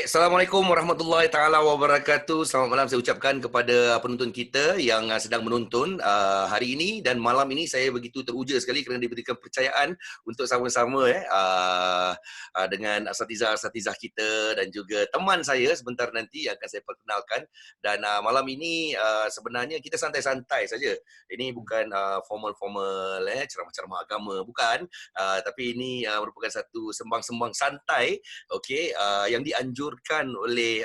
Baik, Assalamualaikum warahmatullahi taala wabarakatuh. Selamat malam saya ucapkan kepada penonton kita yang sedang menonton hari ini dan malam ini. Saya begitu teruja sekali kerana diberikan percayaan untuk sama-sama dengan asatizah-asatizah kita dan juga teman saya sebentar nanti yang akan saya perkenalkan. Dan malam ini sebenarnya kita santai-santai saja. Ini bukan formal-formal ceramah-ceramah agama, bukan. Tapi ini merupakan satu sembang-sembang santai, okey, yang dianjurkan oleh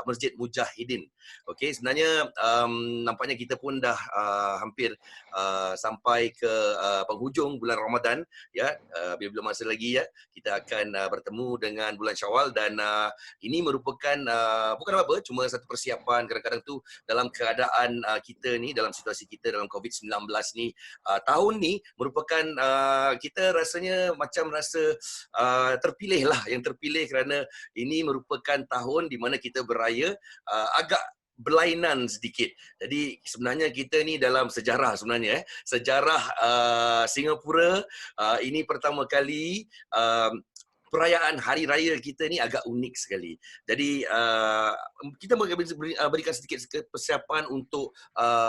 Masjid Mujahidin. Okey, sebenarnya nampaknya kita pun dah hampir sampai ke penghujung bulan Ramadan, ya. Bila masa lagi, ya, kita akan bertemu dengan bulan Syawal dan ini merupakan bukan apa-apa, cuma satu persiapan. Kadang-kadang tu dalam keadaan kita ni, dalam situasi kita dalam COVID-19 ni, tahun ni merupakan kita rasanya macam rasa terpilih lah, yang terpilih kerana ini merupakan tahun di mana kita beraya agak berlainan sedikit. Jadi sebenarnya kita ni dalam sejarah sebenarnya sejarah Singapura ini pertama kali perayaan hari raya kita ni agak unik sekali. Jadi kita berikan sedikit persiapan untuk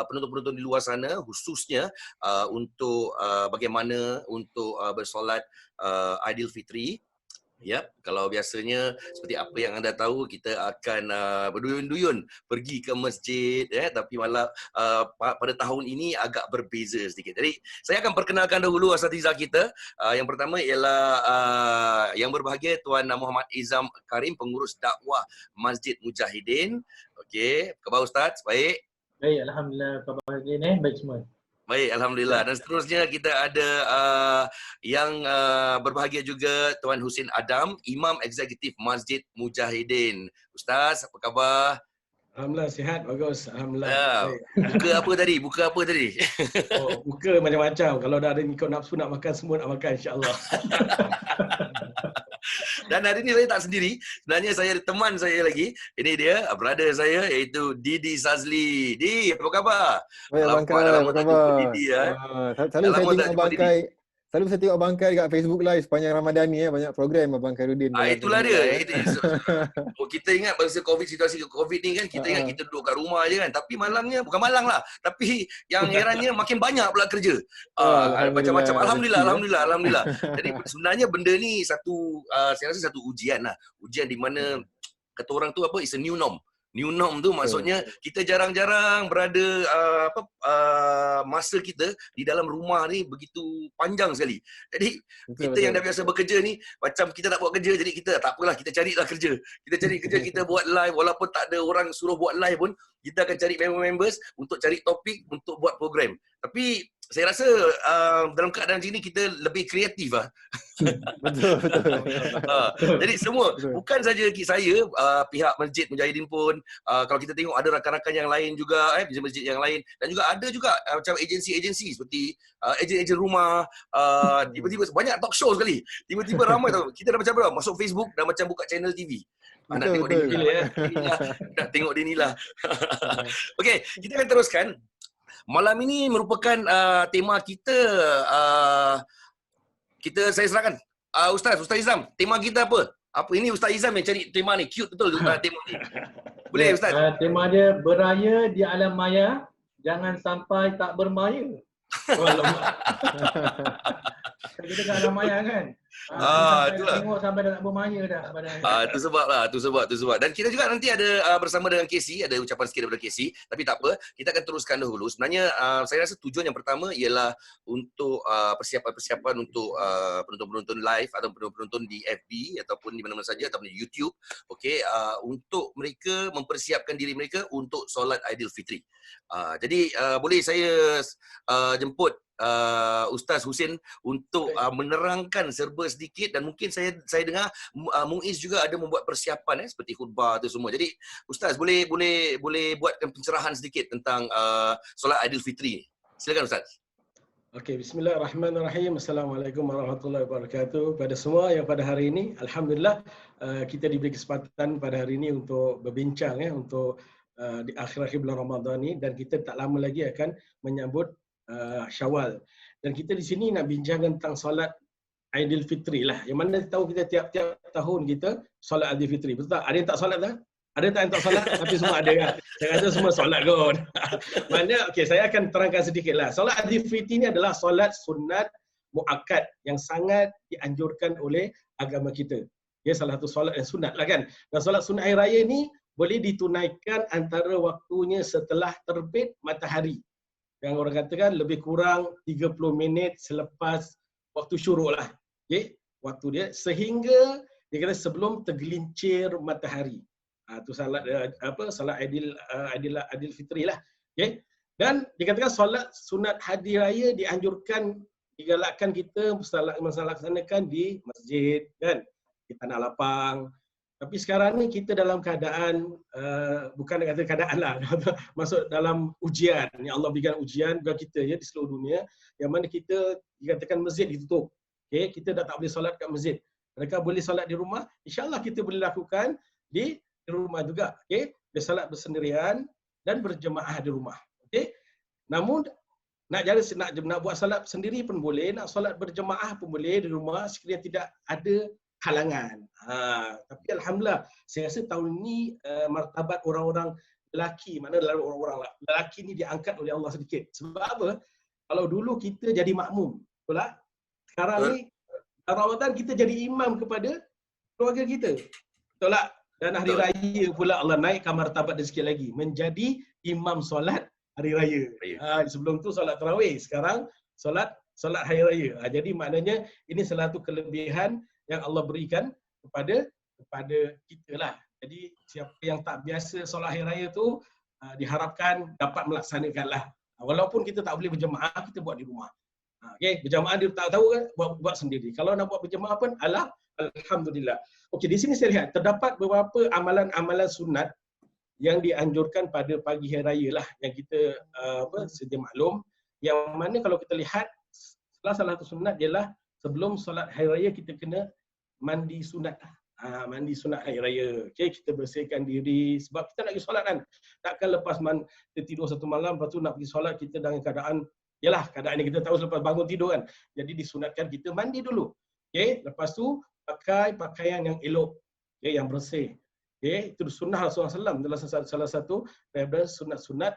penonton-penonton di luar sana, khususnya untuk bagaimana untuk bersolat Aidilfitri. Ya, kalau biasanya seperti apa yang anda tahu, kita akan berduyun-duyun pergi ke masjid, tapi malah pada tahun ini agak berbeza sedikit. Jadi saya akan perkenalkan dahulu asatizah kita. Yang pertama ialah yang berbahagia Tuan Muhammad Izam Karim, pengurus dakwah Masjid Mujahidin. Okey, khabar Ustaz? Baik. Baik, alhamdulillah, khabar hari ni baik semua. Baik, alhamdulillah. Dan seterusnya kita ada yang berbahagia juga Tuan Husin Adam, Imam Eksekutif Masjid Mujahidin. Ustaz, apa khabar? Alhamdulillah, sihat, bagus. Alhamdulillah. Buka apa tadi? Buka apa tadi? Oh, buka macam-macam. Kalau dah ada ikut nafsu nak makan, semua nak makan, insya-Allah. Dan hari ini saya tak sendiri. Sebenarnya saya ada teman saya lagi. Ini dia, brother saya, iaitu Didi Sazli. Di, apa khabar? Baik, Bangkai, apa khabar? Didi, Selalu saya tengok Bangkai dekat Facebook Live sepanjang Ramadan ni, banyak program Abang Khairuddin. Itulah dia. Kita ingat masa situasi COVID ni kan, kita ingat kita duduk kat rumah je kan. Tapi malangnya, bukan malang lah. Tapi yang herannya makin banyak pula kerja. Macam-macam. Alhamdulillah. Jadi sebenarnya benda ni saya rasa satu ujian lah. Ujian di mana kata orang tu apa, it's a new norm. New norm tu maksudnya kita jarang-jarang berada masa kita di dalam rumah ni begitu panjang sekali. Jadi kita yang dah biasa bekerja ni, macam kita tak buat kerja, jadi kita tak apalah, kita carilah kerja. Kita cari kerja, kita buat live walaupun tak ada orang suruh buat live pun, kita akan cari members untuk cari topik untuk buat program. Tapi saya rasa dalam keadaan macam ni kita lebih kreatif lah. Betul. Jadi semua, bukan saja saya, pihak Masjid Mujahidin pun, kalau kita tengok ada rakan-rakan yang lain juga, masjid-masjid yang lain, dan juga ada juga macam agensi-agensi seperti ejen-ejen rumah, tiba-tiba banyak talk show sekali. Tiba-tiba ramai tau. Kita dah macam berapa? Masuk Facebook dah macam buka channel TV. Nak tengok dia ni lah. Nak tengok dia ni lah. Okey, kita akan teruskan. Malam ini merupakan tema kita. Saya serahkan Ustaz Izam. Tema kita apa? Apa ini Ustaz Izam yang cari tema ni? Cute betul tema ni. Boleh Ustaz? Tema dia beraya di alam maya, jangan sampai tak bermaya. Kita kat alam maya kan. Itulah. Tengok sampai dah tak bermaya dah. Itu sebab. Dan kita juga nanti ada bersama dengan Casey, ada ucapan sikit daripada Casey, tapi tak apa, kita akan teruskan dahulu. Sebenarnya saya rasa tujuan yang pertama ialah untuk persiapan-persiapan untuk penonton-penonton live atau penonton di FB ataupun di mana-mana saja ataupun di YouTube, okey, untuk mereka mempersiapkan diri mereka untuk solat Aidilfitri. Jadi boleh saya jemput Ustaz Husin untuk menerangkan serba sedikit, dan mungkin saya dengar Muiz juga ada membuat persiapan seperti khutbah tu semua. Jadi Ustaz boleh buatkan pencerahan sedikit tentang solat Aidilfitri. Silakan Ustaz. Okey, bismillahirrahmanirrahim. Assalamualaikum warahmatullahi wabarakatuh. Pada semua yang pada hari ini, alhamdulillah kita diberi kesempatan pada hari ini untuk berbincang untuk di akhir-akhir bulan Ramadan ni, dan kita tak lama lagi akan menyambut Syawal. Dan kita di sini nak bincang tentang solat Aidilfitri lah. Yang mana tahu kita tiap-tiap tahun kita solat Aidilfitri. Betul tak? Ada yang tak solat tak? Ada tak yang tak solat? Tapi semua ada kan? Saya kata semua solat kot. Maknanya, okey, saya akan terangkan sedikit lah. Solat Aidilfitri ni adalah solat sunat muakkad yang sangat dianjurkan oleh agama kita. Ya, salah satu solat yang sunat lah kan. Dan solat sunat hari raya ni boleh ditunaikan antara waktunya setelah terbit matahari. Yang orang katakan lebih kurang 30 minit selepas waktu syuruk lah. Okay? Waktu dia sehingga dia kata sebelum tergelincir matahari. Itu salat salat Aidilfitri lah. Okay? Dan dikatakan solat sunat hari raya digalakkan kita melaksanakan di masjid kan, di tanah lapang. Tapi sekarang ni kita dalam keadaan bukan nak kata keadaan lah, masuk dalam ujian. Yang Allah berikan ujian kepada kita ya di seluruh dunia, yang mana kita dikatakan masjid ditutup. Okay? Kita dah tak boleh solat kat masjid. Mereka boleh solat di rumah, insya-Allah kita boleh lakukan di rumah juga. Okay? Bersolat bersendirian dan berjemaah di rumah. Okay? Namun nak buat solat sendiri pun boleh, nak solat berjemaah pun boleh di rumah sekiranya tidak ada halangan. Tapi alhamdulillah, saya rasa tahun ini martabat orang-orang lelaki, mana orang-orang lelaki ni diangkat oleh Allah sedikit. Sebab apa? Kalau dulu kita jadi makmum, betul tak? Sekarang ni Ramadan kita jadi imam kepada keluarga kita. Betul tak? Dan hari raya pula Allah naikkan martabat dia sikit lagi, menjadi imam solat hari raya. Sebelum tu solat tarawih, sekarang solat hari raya. Jadi maknanya ini salah satu kelebihan yang Allah berikan kepada kita lah. Jadi siapa yang tak biasa solat hari raya tu diharapkan dapat melaksanakan lah. Walaupun kita tak boleh berjemaah, kita buat di rumah. Okay, berjemaah dia tak tahu kan, buat sendiri. Kalau nak buat berjemaah pun alhamdulillah. Okey, di sini saya lihat terdapat beberapa amalan-amalan sunat yang dianjurkan pada pagi hari raya lah, yang kita sedia maklum, yang mana kalau kita lihat salah satu sunat ialah sebelum solat hari raya kita kena mandi sunat. Mandi sunat hari raya. Okay, kita bersihkan diri sebab kita nak pergi solat kan. Takkan lepas kita tidur satu malam lepas tu nak pergi solat kita dalam keadaan keadaan yang kita tahu selepas bangun tidur kan. Jadi disunatkan kita mandi dulu. Okay, lepas tu pakai pakaian yang elok, okay, yang bersih. Okay, itu sunnah Rasulullah SAW adalah salah satu daripada sunat-sunat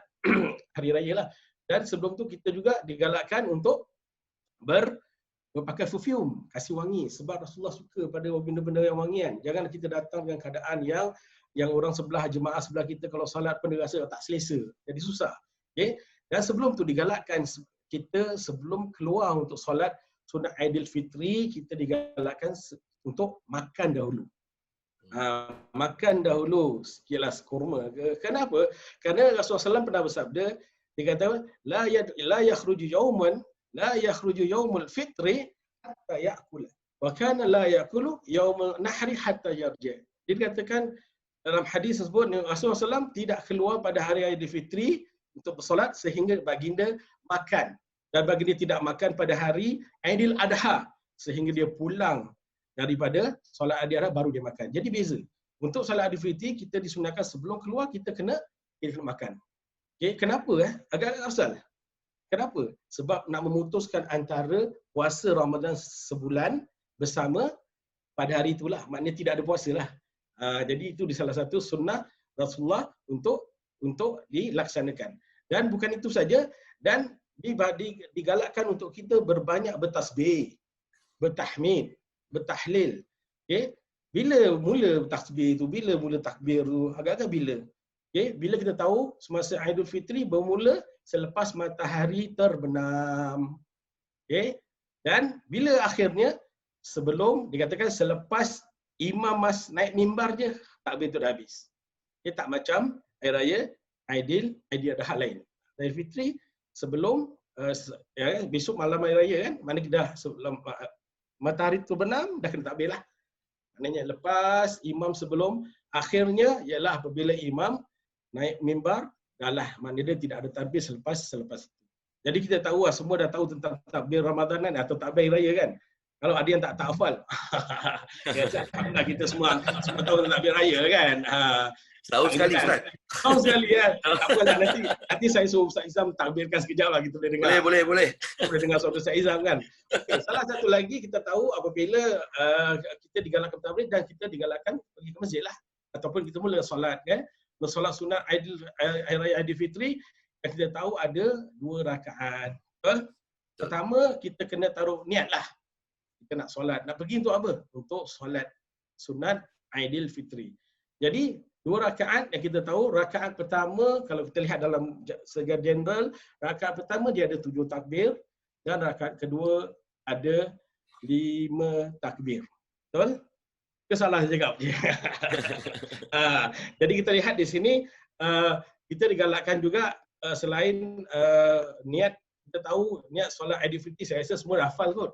hari raya lah. Dan sebelum tu kita juga digalakkan untuk berpakai perfume, kasih wangi. Sebab Rasulullah suka pada benda-benda yang wangian. Jangan kita datang dengan keadaan yang orang sebelah, jemaah sebelah kita kalau salat pun dia rasa tak selesa. Jadi susah. Okay? Dan sebelum tu digalakkan kita sebelum keluar untuk solat sunat Aidilfitri, kita digalakkan untuk makan dahulu. Makan dahulu sekilas kurma ke. Kenapa? Kerana Rasulullah SAW pernah bersabda, dia kata la yakhruju yaumul fitri hatta ya'kula wa kana la ya'kulu yaumul nahri hatta yarji. Dia katakan dalam hadis tersebut Rasulullah SAW tidak keluar pada hari Aidilfitri untuk bersolat sehingga baginda makan, dan baginda tidak makan pada hari Aidil Adha sehingga dia pulang daripada solat Aidil Adha baru dia makan. Jadi beza. Untuk solat Aidilfitri kita disunahkan sebelum keluar kita kena makan. Okay, kenapa? Agak-agak asal. Kenapa? Sebab nak memutuskan antara puasa Ramadan sebulan bersama pada hari itulah. Maknanya tidak ada puasa lah. Jadi itu di salah satu sunnah Rasulullah untuk dilaksanakan. Dan bukan itu saja, dan digalakkan untuk kita berbanyak bertasbih, bertahmid, bertahlil. Okay? Bila mula tasbih tu, bila mula takbir tu, agak-agak bila? Okay? Bila kita tahu semasa Aidilfitri bermula selepas matahari terbenam. Okay? Dan bila akhirnya, sebelum dikatakan selepas imam naik mimbar je, takbir tu dah habis. Okay? Tak macam hari raya Aidil Adha lain. Aidilfitri sebelum besok malam hari raya kan, mana kita dah sebelum matahari terbenam dah kena takbir lah. Maknanya lepas imam sebelum, akhirnya ialah apabila imam naik mimbar, dahlah maknanya dia tidak ada takbir selepas itu. Jadi kita tahu lah, semua dah tahu tentang takbir Ramadan kan, atau takbir hari raya kan. Kalau ada yang tak hafal. Ya, alhamdulillah kita semua tahu takbir raya kan. Setahun sekali Ustaz. Tahu sekali kan. Tak apalah, nanti saya suruh Ustaz Izam takbirkan sekejap lah, kita boleh dengar. Boleh. Boleh dengar suara Ustaz Izam kan. Okay, salah satu lagi kita tahu apabila kita digalakkan takbir dan kita digalakkan pergi ke masjid lah. Ataupun kita mula solat kan. Solat sunat Hari Raya Aidilfitri yang kita tahu ada 2 rakaat. Pertama kita kena taruh niat lah. Kita nak solat. Nak pergi untuk apa? Untuk solat sunat Aidilfitri. Jadi 2 rakaat yang kita tahu, rakaat pertama kalau kita lihat dalam secara general, rakaat pertama dia ada 7 takbir dan rakaat kedua ada 5 takbir. Betul? Kesalah saya cakap. Jadi kita lihat di sini kita digalakkan juga selain niat, kita tahu niat solat Aidilfitri, saya rasa semua dah hafal kot.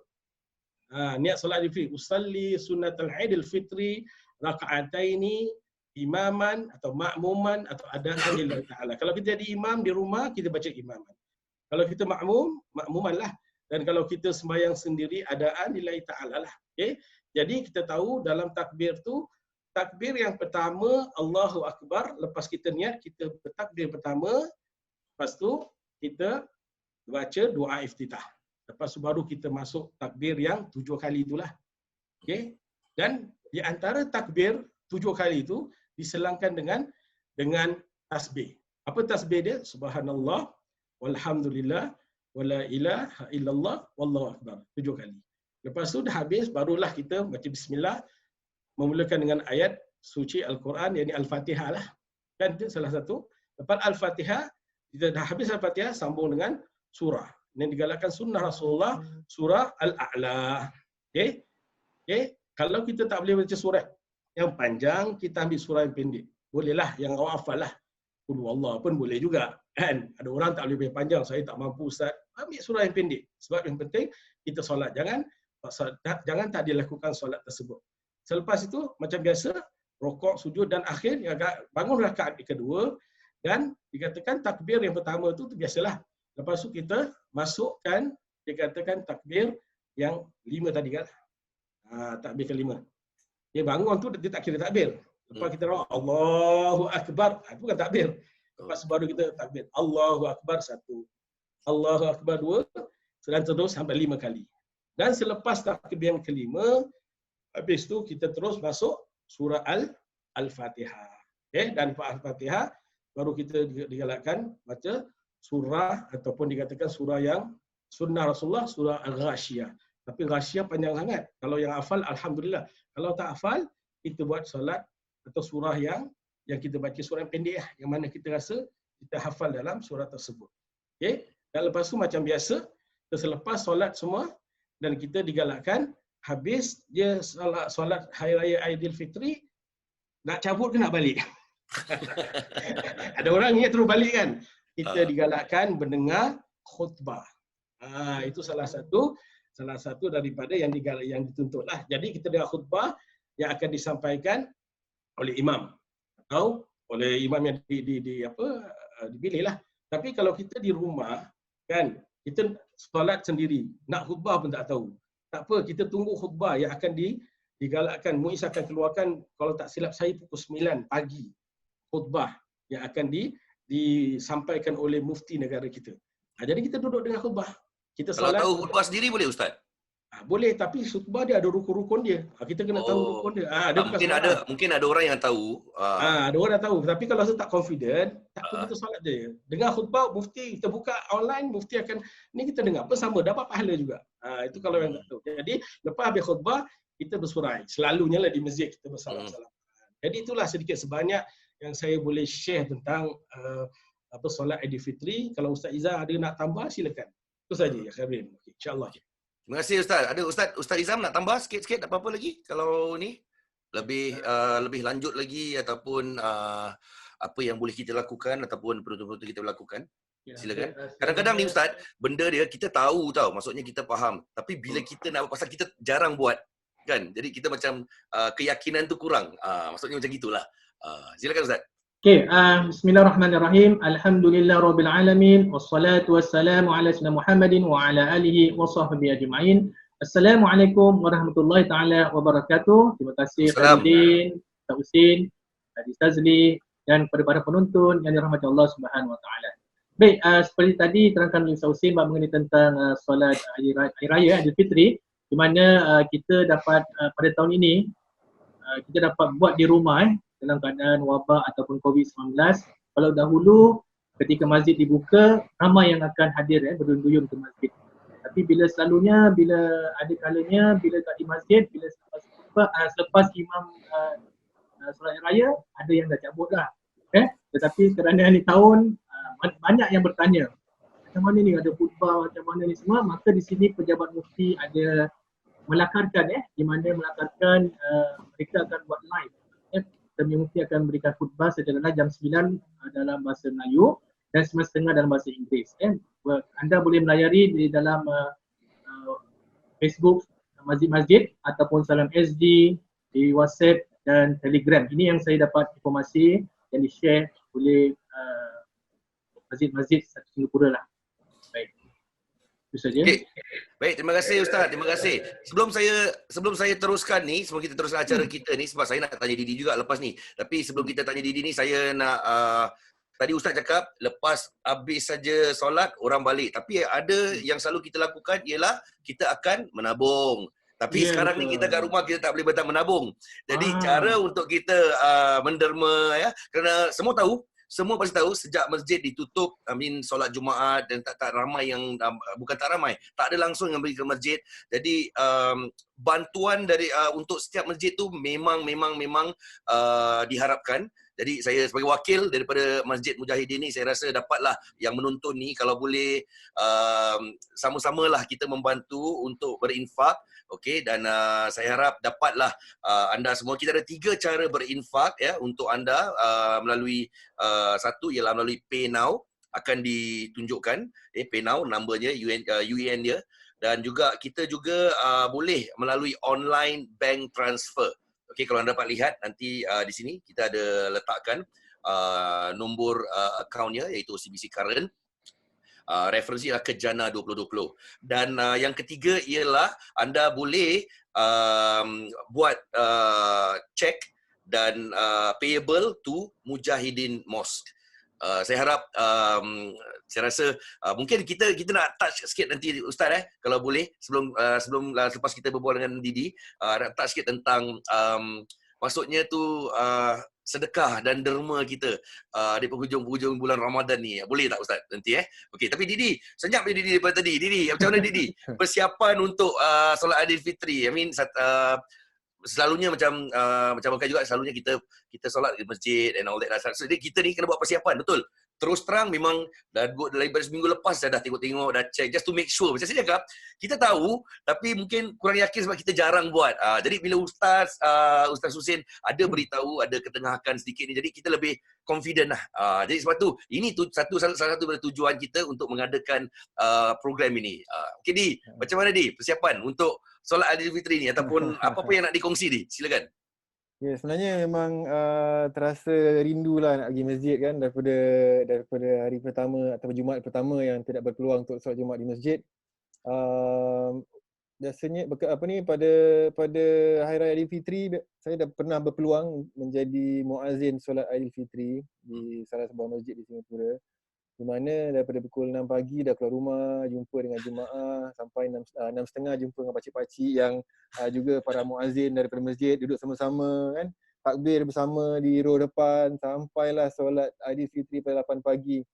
Niat solat Aidilfitri, usalli sunnatal Aidilfitri raka'ataini imaman atau makmuman atau adaan lillahi ta'ala. Kalau kita jadi imam di rumah, kita baca imaman. Kalau kita makmuman lah. Dan kalau kita sembahyang sendiri, adaan lillahi ta'ala lah. Okay? Jadi kita tahu dalam takbir tu, takbir yang pertama Allahu Akbar, lepas kita niat, kita bertakbir pertama, lepas tu kita baca doa iftitah. Lepas tu baru kita masuk takbir yang 7 kali itulah. Okay? Dan di antara takbir 7 kali itu diselangkan dengan tasbih. Apa tasbih dia? Subhanallah, walhamdulillah, wala ilaha illallah, wallahu akbar. 7 kali. Lepas tu dah habis, barulah kita baca bismillah, memulakan dengan ayat suci Al-Quran, yakni Al-Fatihah lah. Dan itu salah satu. Lepas Al-Fatihah, kita dah habis Al-Fatihah, sambung dengan surah. Yang digalakkan sunnah Rasulullah, surah Al-A'la. Okay? Okay? Kalau kita tak boleh baca surah yang panjang, kita ambil surah yang pendek. Bolehlah, yang awak hafal lah. Qul huwallah pun boleh juga. Kan? Ada orang tak boleh panjang, saya tak mampu Ustaz. Ambil surah yang pendek. Sebab yang penting, kita solat. Jangan tak dilakukan solat tersebut. Selepas itu, macam biasa, rokok, sujud dan akhir, bangun rakaat kedua, dan dikatakan takbir yang pertama itu biasalah. Lepas itu kita masukkan, dikatakan takbir yang 5 tadi kan. Takbir ke-5. Dia bangun tu dia tak kira takbir. Lepas kita rawat Allahu Akbar, itu bukan takbir. Lepas baru kita takbir Allahu Akbar 1, Allahu Akbar 2, dan terus sampai 5 kali. Dan selepas takbir yang ke-5, habis tu kita terus masuk surah Al-Fatihah. Okay? Dan Al-Fatihah baru kita digalakkan baca surah ataupun dikatakan surah yang sunnah Rasulullah, surah Al-Ghashiyah. Tapi Ghashiyah panjang sangat. Kalau yang hafal, alhamdulillah. Kalau tak hafal, kita buat solat atau surah yang kita baca surah yang pendek lah, yang mana kita rasa kita hafal dalam surah tersebut. Okay? Dan lepas tu macam biasa, selepas solat semua dan kita digalakkan habis dia solat Hari Raya Aidilfitri, nak cabut ke nak balik? Ada orang ingat terus balik kan? Kita digalakkan mendengar khutbah. Itu salah satu daripada yang dituntutlah. Jadi kita dengar khutbah yang akan disampaikan oleh imam atau oleh imam yang dipilih lah. Tapi kalau kita di rumah kan, kita solat sendiri, nak khutbah pun tak tahu. Tak apa, kita tunggu khutbah yang akan digalakkan. Muiz akan keluarkan, kalau tak silap saya, pukul 9 pagi. Khutbah yang akan disampaikan oleh mufti negara kita. Jadi kita duduk dengan khutbah. Kita kalau solat, tahu khutbah sendiri boleh Ustaz? Boleh, tapi khutbah dia ada rukun-rukun dia. Kita kena tahu rukun dia. Mungkin ada orang yang tahu. Ada orang yang tahu. Tapi kalau saya tak confident, tak apa, kita solat je. Dengar khutbah, mufti, kita buka online, mufti akan, ni kita dengar pun sama, dapat pahala juga. Itu kalau yang tak tahu. Jadi, lepas habis khutbah, kita bersurai. Selalunya lah di masjid kita bersalam-salam. Jadi itulah sedikit sebanyak yang saya boleh share tentang solat Aidilfitri. Kalau Ustaz Izzah ada nak tambah, silakan. Itu saja ya Khabirin. Okay, InsyaAllah. Terima kasih Ustaz. Ada Ustaz Izam nak tambah sikit-sikit apa-apa lagi? Kalau ni lebih lanjut lagi ataupun apa yang boleh kita lakukan ataupun penonton-penonton kita lakukan? Silakan. Kadang-kadang ni Ustaz, benda dia kita tahu tau, maksudnya kita faham. Tapi bila kita nak buat pasal kita jarang buat kan. Jadi kita macam keyakinan tu kurang. Maksudnya macam gitulah. Silakan Ustaz. Okay, bismillahirrahmanirrahim. Alhamdulillahirabbil alamin wassalatu wassalamu ala sayyidina Muhammadin wa ala alihi wa sahbihi ajma'in. Assalamualaikum warahmatullahi taala wabarakatuh. Terima kasih Salam. Khalidin, Ustaz Husin, Haji Sazli dan kepada para penonton yang dirahmati Allah Subhanahu wa taala. Baik, seperti tadi terangkan oleh Ustaz Husin mengenai tentang solat hari raya Aidilfitri, di mana kita dapat pada tahun ini kita dapat buat di rumah dalam keadaan wabak ataupun COVID-19. Kalau dahulu ketika masjid dibuka, ramai yang akan hadir berduyun-duyun ke masjid. Tapi bila selalunya, bila ada kalanya, bila tak di masjid, bila selepas imam solat raya, ada yang dah cabut dah. Tetapi kerana ni tahun, banyak yang bertanya, macam mana ni ada khutbah, macam mana ni semua, maka di sini pejabat mufti ada melakarkan di mana melakarkan mereka akan buat live. Kami mufti akan berikan khutbah sejala jam 9 dalam bahasa Melayu dan 9.30 dalam bahasa Inggeris. Anda boleh melayari di dalam Facebook masjid-masjid ataupun Salam SD, di WhatsApp dan Telegram. Ini yang saya dapat informasi yang di-share oleh masjid-masjid Singapura lah. Baik. Itu saja. Okay. Baik, terima kasih Ustaz. Terima kasih. Sebelum saya teruskan ni, sebelum kita teruskan acara kita ni, sebab saya nak tanya Didi juga lepas ni. Tapi sebelum kita tanya Didi ni, saya nak tadi Ustaz cakap lepas habis saja solat orang balik. Tapi ada yang selalu kita lakukan ialah kita akan menabung. Tapi sekarang ni kita kat rumah kita tak boleh banyak menabung. Jadi cara untuk kita menderma kerana semua pasti tahu sejak masjid ditutup, solat Jumaat dan tak ramai yang bukan tak ramai, tak ada langsung yang pergi ke masjid. Jadi bantuan dari untuk setiap masjid tu memang diharapkan. Jadi saya sebagai wakil daripada Masjid Mujahidin ni, saya rasa dapatlah yang menonton ni kalau boleh sama-samalah kita membantu untuk berinfak. Okey, dan saya harap dapatlah anda semua. Kita ada 3 cara berinfak untuk anda melalui satu ialah melalui PayNow, akan ditunjukkan PayNow numbernya UEN dia, dan juga kita juga boleh melalui online bank transfer. Okey, kalau anda dapat lihat nanti di sini kita ada letakkan nombor akaunnya iaitu OCBC Current. Referensi adalah Kejana 2020. Dan yang ketiga ialah anda boleh buat cek dan payable to Mujahidin Mosque. Saya harap saya rasa mungkin kita nak touch sikit nanti Ustaz kalau boleh sebelum lepas kita berbual dengan Didi, nak touch sikit tentang maksudnya tu sedekah dan derma kita di penghujung bulan Ramadan ni. Boleh tak Ustaz nanti Okey, tapi Didi, senyap Didi daripada tadi. Didi, macam mana Didi? Persiapan untuk solat Aidilfitri. I mean selalunya macam bukan juga selalunya kita solat di masjid and all that. So, kita ni kena buat persiapan, betul. Terus terang memang daripada seminggu lepas dah tengok-tengok, dah check just to make sure. Macam saya cakap, kita tahu tapi mungkin kurang yakin sebab kita jarang buat. Jadi bila Ustaz Husin ada beritahu, ada ketengahkan sedikit ni, jadi kita lebih confident lah. Jadi sebab tu, ini salah satu dari tujuan kita untuk mengadakan program ini. Okay Di, macam mana Di persiapan untuk solat Aidilfitri ni ataupun apa-apa yang nak dikongsi Di? Silakan. Ya, sebenarnya memang terasa rindu lah nak pergi masjid kan daripada hari pertama atau Jumaat pertama yang tidak berpeluang untuk solat Jumaat di masjid. Biasanya pada Hari Raya Aidilfitri saya dah pernah berpeluang menjadi muazzin solat Aidilfitri di salah sebuah masjid di Singapura. Di mana daripada pukul 6 pagi dah keluar rumah, jumpa dengan jemaah sampai 6.30 jumpa dengan pakcik-pakcik yang juga para muazzin daripada masjid, duduk sama-sama kan, takbir bersama di row depan sampailah solat Aidilfitri pada 8 pagi.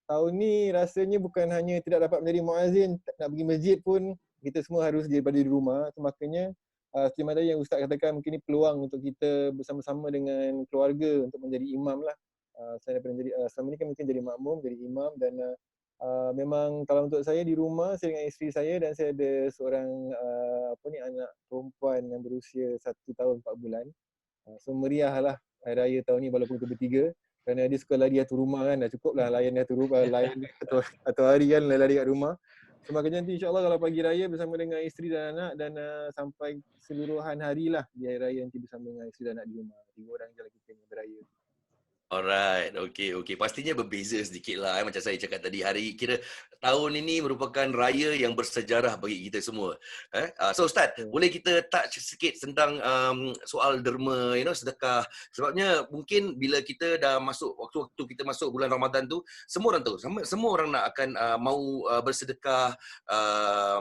Tahun ni rasanya bukan hanya tidak dapat menjadi muazzin, nak pergi masjid pun kita semua harus daripada di rumah. So, makanya seperti mana yang Ustaz katakan, mungkin ini peluang untuk kita bersama-sama dengan keluarga untuk menjadi imam lah. Saya daripada menjadi selama ni kan mungkin jadi makmum, jadi imam, dan memang kalau untuk saya di rumah saya dengan isteri saya dan saya ada seorang anak perempuan yang berusia 1 tahun 4 bulan. So meriah lah hari raya tahun ni walaupun kita bertiga, kerana dia suka lari atur rumah kan, dah cukup lah layan dia atur rumah, layan atau hari kan lari kat rumah. So makanya nanti insyaAllah kalau pagi raya bersama dengan isteri dan anak, dan sampai keseluruhan hari lah di hari raya nanti bersama dengan isteri dan anak di rumah. 3 orang je lah kita yang beraya. Alright, okey. Pastinya berbeza sedikit lah macam saya cakap tadi. Kira tahun ini merupakan raya yang bersejarah bagi kita semua. So Ustaz, Betul. boleh kita touch sikit tentang soal derma, sedekah. Sebabnya mungkin bila kita dah masuk, waktu-waktu kita masuk bulan Ramadan tu, semua orang tahu, semua orang nak akan mahu bersedekah,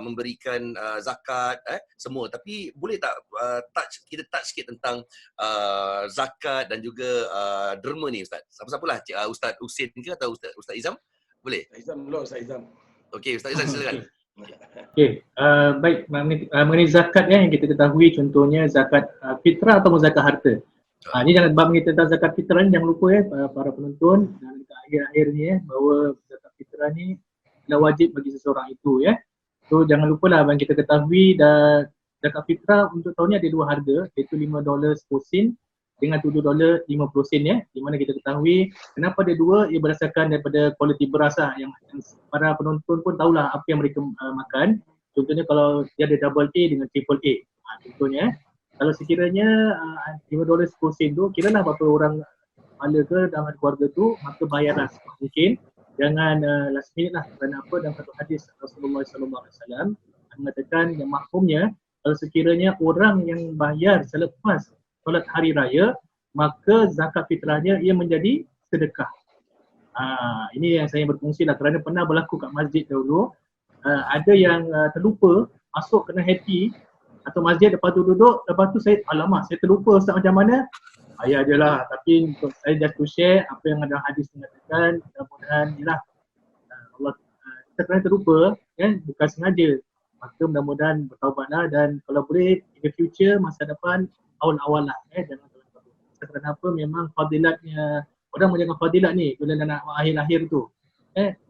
memberikan zakat, semua. Tapi boleh tak kita touch sikit tentang zakat dan juga derma ni Ustaz. Siapa-siapalah, Ustaz Husin ke atau Ustaz Izam? Boleh? Ustaz Izam. Okey, Ustaz Izam silakan. Okey, baik, mengenai zakat yang kita ketahui, contohnya zakat fitrah atau zakat harta. Ini jangan bab kita tentang zakat fitrah ni, jangan lupa para penonton dan dekat akhir-akhir ni bahawa zakat fitrah ni adalah wajib bagi seseorang itu So jangan lupalah bang, kita ketahui dah zakat fitrah untuk tahun ni ada dua harga, iaitu $5 10 sen dengan $7.50 di mana kita ketahui kenapa ada dua, ia berdasarkan daripada kualiti beras yang para penonton pun tahulah apa yang mereka makan. Contohnya kalau dia ada double A dengan triple A, contohnya kalau sekiranya $5 10 sen tu, kiralah berapa orang kepala ke dalam keluarga tu, maka bayarlah mungkin. Jangan last minute lah. Kerana apa? Dalam satu hadis Rasulullah SAW mengatakan yang makhumnya, kalau sekiranya orang yang bayar selepas solat hari raya, maka zakat fitrahnya ia menjadi sedekah. Ini yang saya berfungsi lah, kerana pernah berlaku kat masjid dahulu. Ada yang terlupa masuk kena happy atau masjid, lepas tu duduk, lepas tu saya, alamak saya terlupa Ustaz macam mana. Ayah je lah, tapi untuk saya just to share apa yang ada hadis mengatakan, mudah-mudahan inilah Allah, kita kerana terlupa bukan sengaja, maka mudah-mudahan bertaubatlah, dan kalau boleh in the future, masa depan awal-awal lah, jangan terlalu. Kerana apa, memang fadilatnya, orang menjaga fadilat ni bila nak akhir-akhir tu,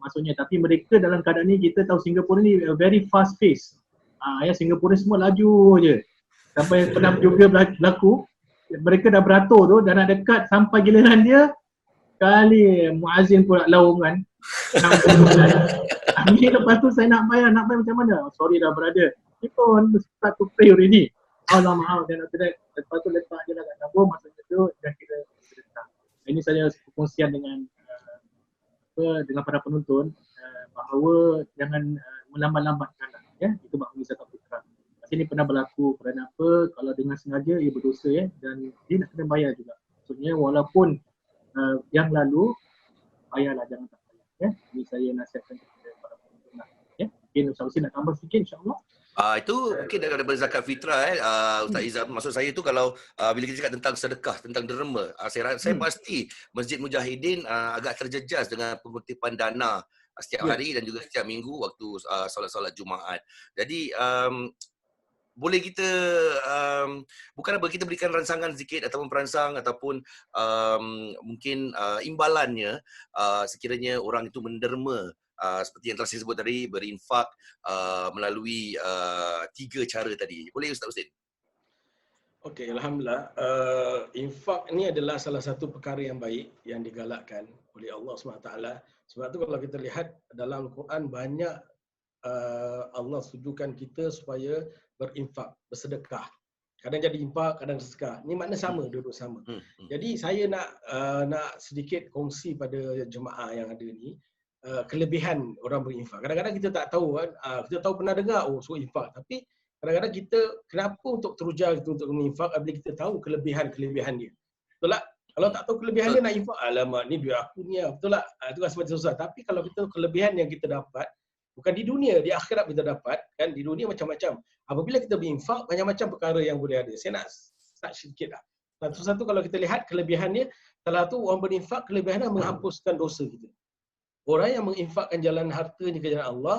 maksudnya. Tapi mereka dalam keadaan ni, kita tahu Singapura ni very fast pace. Singapura semua laju je. Sampai pernah juga berlaku, mereka dah beratur tu, dah nak dekat sampai giliran dia, kali muazzin pula laungan. Lepas tu saya nak bayar macam mana? Sorry dah brother, kita on start to pray already. Allah maaf, dan after that, lepas tu letak je lah kat dapur, maksudnya tu dah kira sedekah. Ini saya perkongsian dengan dengan para penonton, bahawa jangan melambat-lambatkan lah, itu bagi zakat fitrah. Ini pernah berlaku, kerana apa? Kalau dengan sengaja ia berdosa dan dia nak kena bayar juga. Maksudnya walaupun yang lalu, bayarlah, jangan tak bayar. Ini saya nasihatkan kepada para penonton lah. Mungkin Ustaz Husin nak tambah sikit, insyaAllah. Itu mungkin daripada zakat fitrah Ustaz Izam. Maksud saya tu kalau bila kita cakap tentang sedekah, tentang derma, saya pasti Masjid Mujahidin agak terjejas dengan pengutipan dana setiap hari dan juga setiap minggu waktu solat-solat Jumaat. Jadi boleh kita bukan apa, kita berikan ransangan sikit ataupun perangsang ataupun mungkin imbalannya sekiranya orang itu menderma seperti yang telah saya sebut tadi, berinfak melalui 3 cara tadi. Boleh Ustaz Husin? Okey, alhamdulillah. Infak ni adalah salah satu perkara yang baik yang digalakkan oleh Allah SWT. Sebab tu kalau kita lihat dalam Al-Quran, banyak Allah setujukan kita supaya berinfak, bersedekah. Kadang jadi infak, kadang sedekah. Ni makna sama, duduk sama. Jadi saya nak sedikit kongsi pada jemaah yang ada ni, kelebihan orang berinfak. Kadang-kadang kita tak tahu kan, kita tahu pernah dengar suruh infak, tapi kadang-kadang kita kenapa untuk teruja kita untuk menginfak apabila kita tahu kelebihan dia. Betul tak? Kalau tak tahu kelebihan dia nak infak, alamak ni duit aku ni, betul tak? Itu kan semakin susah. Tapi kalau kita tahu kelebihan yang kita dapat, bukan di dunia, di akhirat kita dapat, kan di dunia macam-macam. Apabila kita berinfak, banyak-macam perkara yang boleh ada. Saya nak start sedikit lah. Satu-satu kalau kita lihat kelebihannya, salah satu orang berinfak, kelebihannya menghapuskan dosa kita. Orang yang menginfakkan jalan hartanya ke jalan Allah,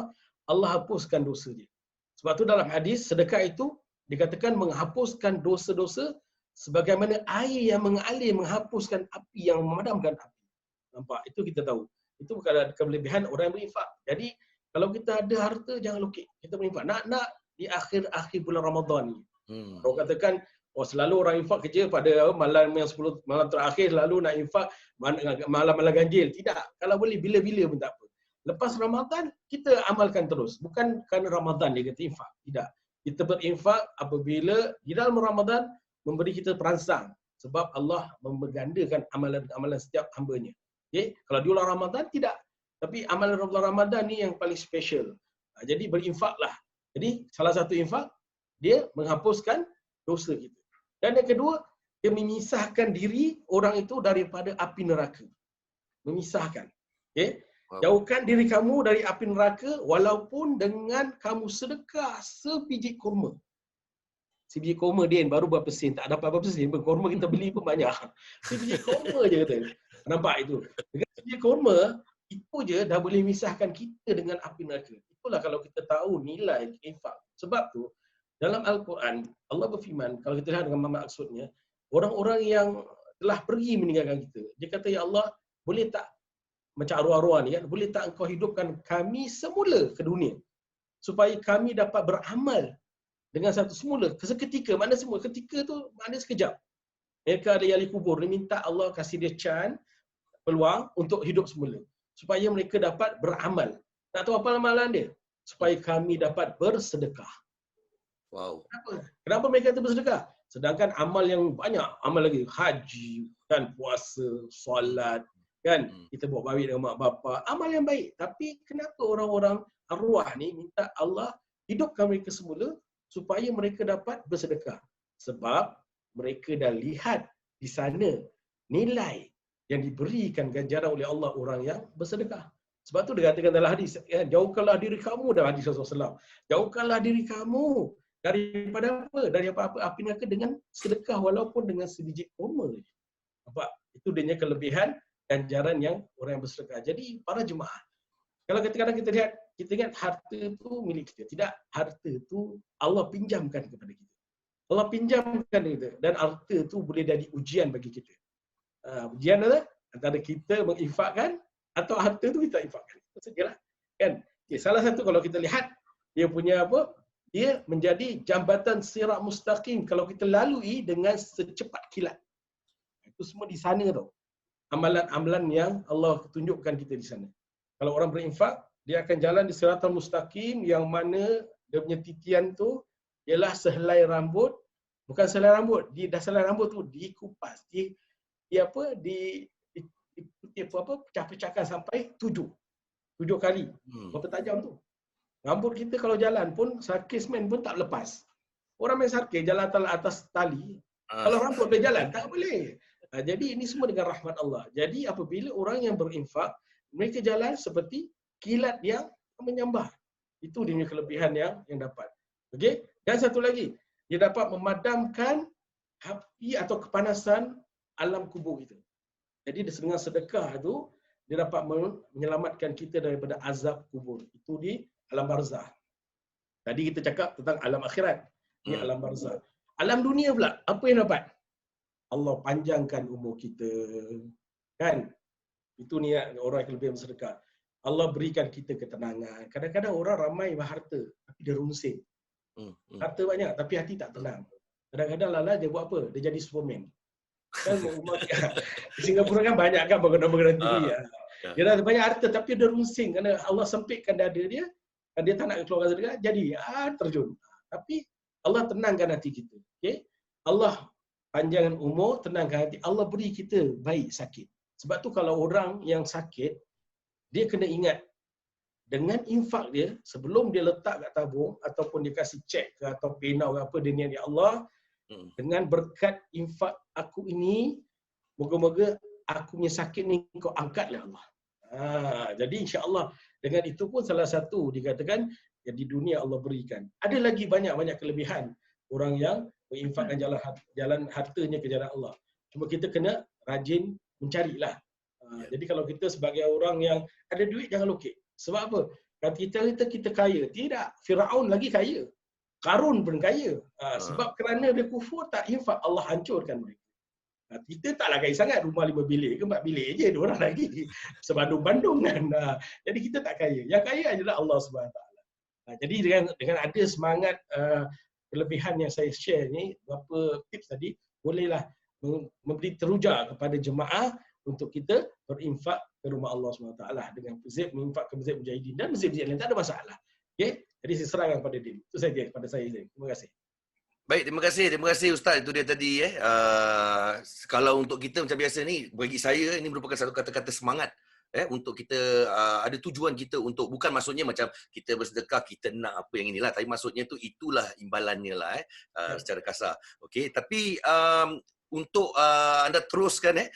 Allah hapuskan dosa dia. Sebab tu dalam hadis, sedekah itu dikatakan menghapuskan dosa-dosa sebagaimana air yang mengalir menghapuskan api, yang memadamkan api. Nampak? Itu kita tahu. Itu bukan kelebihan orang yang berinfak. Jadi, kalau kita ada harta, jangan lokek. Kita berinfak. Nak di akhir-akhir bulan Ramadan ni. Orang katakan, selalu orang infak kerja pada malam yang 10 malam terakhir, lalu nak infak malam-malam ganjil. Tidak. Kalau boleh, bila-bila pun tak apa. Lepas Ramadan, kita amalkan terus. Bukan kerana Ramadan dia kata infak. Tidak. Kita berinfak apabila di dalam Ramadan memberi kita perangsang. Sebab Allah membergandakan amalan-amalan setiap hamba-Nya. Okey, kalau di bulan Ramadan tidak. Tapi amalan bulan Ramadan ni yang paling special. Jadi berinfaklah. Jadi salah satu infak dia menghapuskan dosa kita. Dan yang kedua, dia memisahkan diri orang itu daripada api neraka. Memisahkan. Okey. Wow. Jauhkan diri kamu dari api neraka walaupun dengan kamu sedekah sebiji kurma. Sebiji kurma dia baru berapa sen, tak dapat berapa sen, kurma kita beli pun banyak. Sebiji kurma je kata. Nampak itu. Dengan sebiji kurma, itu je dah boleh misahkan kita dengan api neraka. Itulah kalau kita tahu nilai infak. Sebab tu dalam Al-Quran Allah berfirman, kalau kita lihat dengan maksudnya, orang-orang yang telah pergi meninggalkan kita, dia kata, ya Allah, boleh tak macam arwah-arwah ni kan, boleh tak engkau hidupkan kami semula ke dunia supaya kami dapat beramal dengan satu semula, seketika. Mana semua ketika tu mana sekejap. Mereka ada yang ahli kubur ni minta Allah kasih dia chance, peluang untuk hidup semula supaya mereka dapat beramal. Nak tahu apa amalan dia? Supaya kami dapat bersedekah. Wow. Kenapa mereka tu bersedekah? Sedangkan amal yang banyak, amal lagi haji kan, puasa, solat kan, kita buat baik dengan mak bapak, amal yang baik. Tapi kenapa orang-orang arwah ni minta Allah hidupkan mereka semula supaya mereka dapat bersedekah? Sebab mereka dah lihat di sana nilai yang diberikan ganjaran oleh Allah orang yang bersedekah. Sebab tu dia katakan dalam hadis, jauhkanlah diri kamu, dalam hadis Rasulullah SAW, jauhkanlah diri kamu daripada apa? Dari apa-apa api neraka dengan sedekah walaupun dengan sebiji kurma. Nampak? Itu dia kelebihan ganjaran yang orang yang bersedekah. Jadi para jemaah, kalau kadang-kadang kita ingat harta itu milik kita. Tidak, harta itu Allah pinjamkan kepada kita. Allah pinjamkan kita dan harta itu boleh jadi ujian bagi kita. Ujian adalah antara kita menginfakkan atau harta itu kita infakkan. Itu sajalah. Kan? Okay, salah satu kalau kita lihat dia punya apa? Dia menjadi jambatan sirat mustaqim kalau kita lalui dengan secepat kilat. Itu semua di sana tau. Amalan-amalan yang Allah tunjukkan kita di sana. Kalau orang berinfak, dia akan jalan di siratal mustaqim yang mana dia punya titian tu ialah sehelai rambut, bukan sehelai rambut, dah sehelai rambut tu dikupas, pecah-pecahkan sampai 7 kali. Berapa tajam tu? Rambut kita kalau jalan pun sarkis main pun tak lepas. Orang main sarkis jalan atas tali, kalau rambut dia jalan tak boleh. Jadi ini semua dengan rahmat Allah. Jadi apabila orang yang berinfak, mereka jalan seperti kilat yang menyambar. Itu dia punya kelebihan yang dapat. Okey? Dan satu lagi, dia dapat memadamkan api atau kepanasan alam kubur kita. Jadi dengan sedekah tu, dia dapat menyelamatkan kita daripada azab kubur. Itu di alam barzah. Tadi kita cakap tentang alam akhirat. Ini alam barzah. Alam dunia pula, apa yang dapat? Allah panjangkan umur kita. Kan? Itu niat orang yang lebih bersedekah. Allah berikan kita ketenangan. Kadang-kadang orang ramai berharta, tapi dia runsing. Harta banyak, tapi hati tak tenang. Kadang-kadang lala dia buat apa? Dia jadi Superman. Kan di Singapura kan banyak kan bangunan-bangunan tinggi. Dia dah banyak harta, tapi dia runsing kerana Allah sempitkan dada dia. Dia tak nak keluarkan sedekah, jadi terjun. Tapi Allah tenangkan hati kita. Okay? Allah panjangkan umur, tenangkan hati. Allah beri kita baik sakit. Sebab tu kalau orang yang sakit, dia kena ingat dengan infak dia, sebelum dia letak kat tabung ataupun dia kasih cek ke atau penau ke apa, dia niat, ya Allah, dengan berkat infak aku ini, moga-moga aku punya sakit ni kau angkatlah Allah. Jadi insya-Allah dengan itu pun salah satu dikatakan yang di dunia Allah berikan. Ada lagi banyak-banyak kelebihan orang yang menginfakkan jalan hartanya ke jalan Allah. Cuma kita kena rajin mencarilah. Jadi kalau kita sebagai orang yang ada duit, jangan lokek. Sebab apa? Kalau kita kaya. Tidak. Firaun lagi kaya. Qarun pun kaya. Sebab kerana dia kufur tak infak, Allah hancurkan mereka. Kita taklah kaya sangat, rumah 5 bilik ke 4 bilik je, 2 orang lagi. Sebandung-bandung kan. Jadi kita tak kaya. Yang kaya adalah Allah SWT. Jadi dengan ada semangat kelebihan yang saya share ni, beberapa tips tadi, bolehlah memberi teruja kepada jemaah untuk kita berinfak ke rumah Allah SWT dengan menginfak ke Masjid Mujahidin dan masjid-masjid lain, tak ada masalah. Okay? Jadi saya serahkan kepada dia. Itu saja kepada saya. Terima kasih. Baik, terima kasih Ustaz. Itu dia tadi kalau untuk kita macam biasa ni, bagi saya ini merupakan satu kata-kata semangat untuk kita ada tujuan kita untuk, bukan maksudnya macam kita bersedekah kita nak apa yang inilah, tapi maksudnya tu itulah imbalannya lah secara kasar. Okey, tapi untuk anda teruskan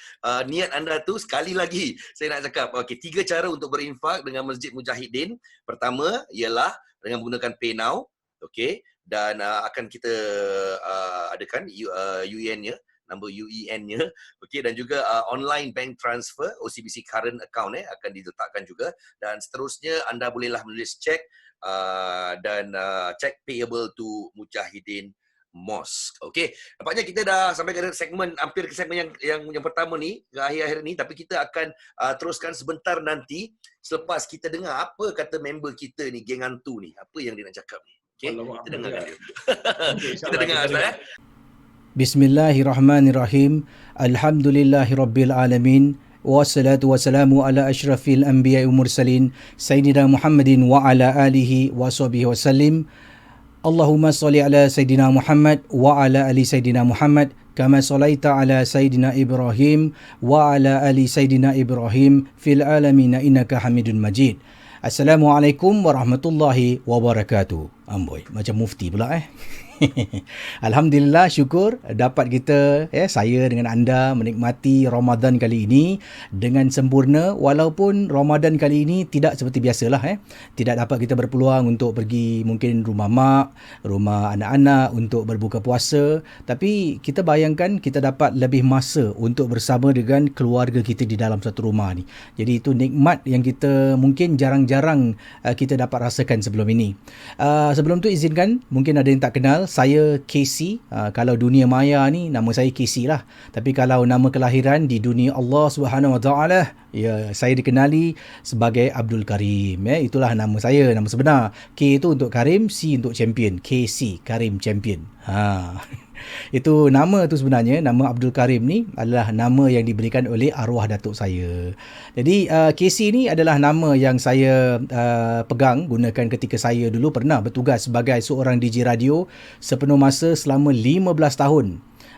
niat anda tu, sekali lagi saya nak cakap, okey, 3 cara untuk berinfak dengan Masjid Mujahidin. Pertama ialah dengan menggunakan PayNow, okey, dan akan kita adakan UEN-nya, nombor UEN-nya, okey, dan juga online bank transfer OCBC current account akan diletakkan juga, dan seterusnya anda bolehlah menulis cek dan cek payable to Mujahidin Mosque. Okey, nampaknya kita dah sampai ke segmen, hampir ke segmen yang pertama ni, ke akhir-akhir ni, tapi kita akan teruskan sebentar nanti selepas kita dengar apa kata member kita ni, geng hantu ni, apa yang dia nak cakap ni. Okey, kita dengarkan dia. Kita dengar Ustaz. Bismillahirrahmanirrahim. Alhamdulillahirabbil alamin. Wassalatu wassalamu ala asyrafil anbiya'i wal mursalin sayyidina Muhammadin wa ala alihi wa sahbihi wasallim. Allahumma salli ala sayyidina Muhammad wa ala ali sayyidina Muhammad kama sallaita ala sayyidina Ibrahim wa ala ali sayyidina Ibrahim fil alamin innaka Hamidun Majid. Assalamualaikum warahmatullahi wabarakatuh. Amboi, macam mufti pula Alhamdulillah, syukur dapat kita, saya dengan anda menikmati Ramadan kali ini dengan sempurna, walaupun Ramadan kali ini tidak seperti biasalah. Tidak dapat kita berpeluang untuk pergi mungkin rumah mak, rumah anak-anak untuk berbuka puasa, tapi kita bayangkan kita dapat lebih masa untuk bersama dengan keluarga kita di dalam satu rumah ni. Jadi itu nikmat yang kita mungkin jarang-jarang kita dapat rasakan sebelum ini. Sebelum tu izinkan, mungkin ada yang tak kenal, saya Casey. Kalau dunia maya ni nama saya Casey lah. Tapi kalau nama kelahiran di dunia Allah Subhanahu Wa Taala, ya, saya dikenali sebagai Abdul Karim. Itulah nama saya, nama sebenar. K itu untuk Karim, C untuk champion. Casey, Karim champion. Itu nama tu sebenarnya, nama Abdul Karim ni adalah nama yang diberikan oleh arwah datuk saya. Jadi Casey ni adalah nama yang saya pegang, gunakan ketika saya dulu pernah bertugas sebagai seorang DJ radio sepenuh masa selama 15 tahun.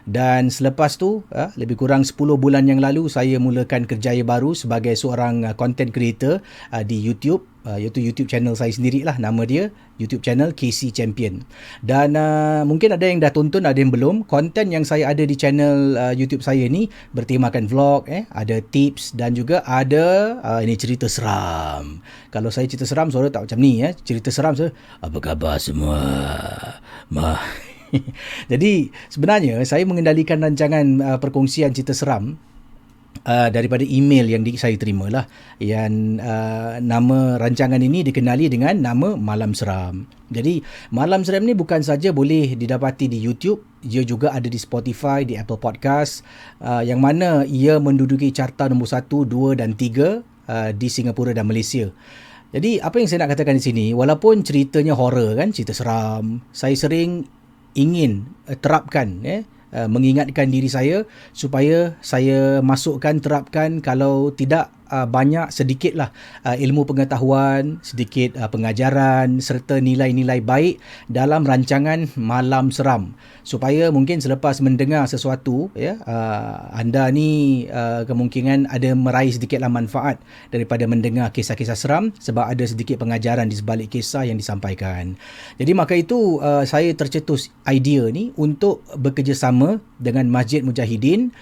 Dan selepas tu, lebih kurang 10 bulan yang lalu, saya mulakan kerjaya baru sebagai seorang content creator di YouTube, iaitu YouTube channel saya sendirilah, nama dia YouTube channel KC Champion. Dan mungkin ada yang dah tonton, ada yang belum. Konten yang saya ada di channel YouTube saya ni bertemakan vlog, ada tips dan juga ada ini cerita seram. Kalau saya cerita seram, suara tak macam ni, cerita seram saya, apa khabar semua? Jadi sebenarnya saya mengendalikan rancangan perkongsian cerita seram daripada email yang saya terima lah, yang nama rancangan ini dikenali dengan nama Malam Seram. Jadi Malam Seram ni bukan saja boleh didapati di YouTube, ia juga ada di Spotify, di Apple Podcast, yang mana ia menduduki carta nombor 1, 2 dan 3 di Singapura dan Malaysia. Jadi apa yang saya nak katakan di sini, walaupun ceritanya horror kan, cerita seram, saya sering ingin terapkan, mengingatkan diri saya supaya saya terapkan, kalau tidak banyak, sedikitlah ilmu pengetahuan, sedikit pengajaran serta nilai-nilai baik dalam rancangan Malam Seram, supaya mungkin selepas mendengar sesuatu, anda ni kemungkinan ada meraih sedikitlah manfaat daripada mendengar kisah-kisah seram, sebab ada sedikit pengajaran di sebalik kisah yang disampaikan. Jadi maka itu saya tercetus idea ni untuk bekerjasama dengan Masjid Mujahidin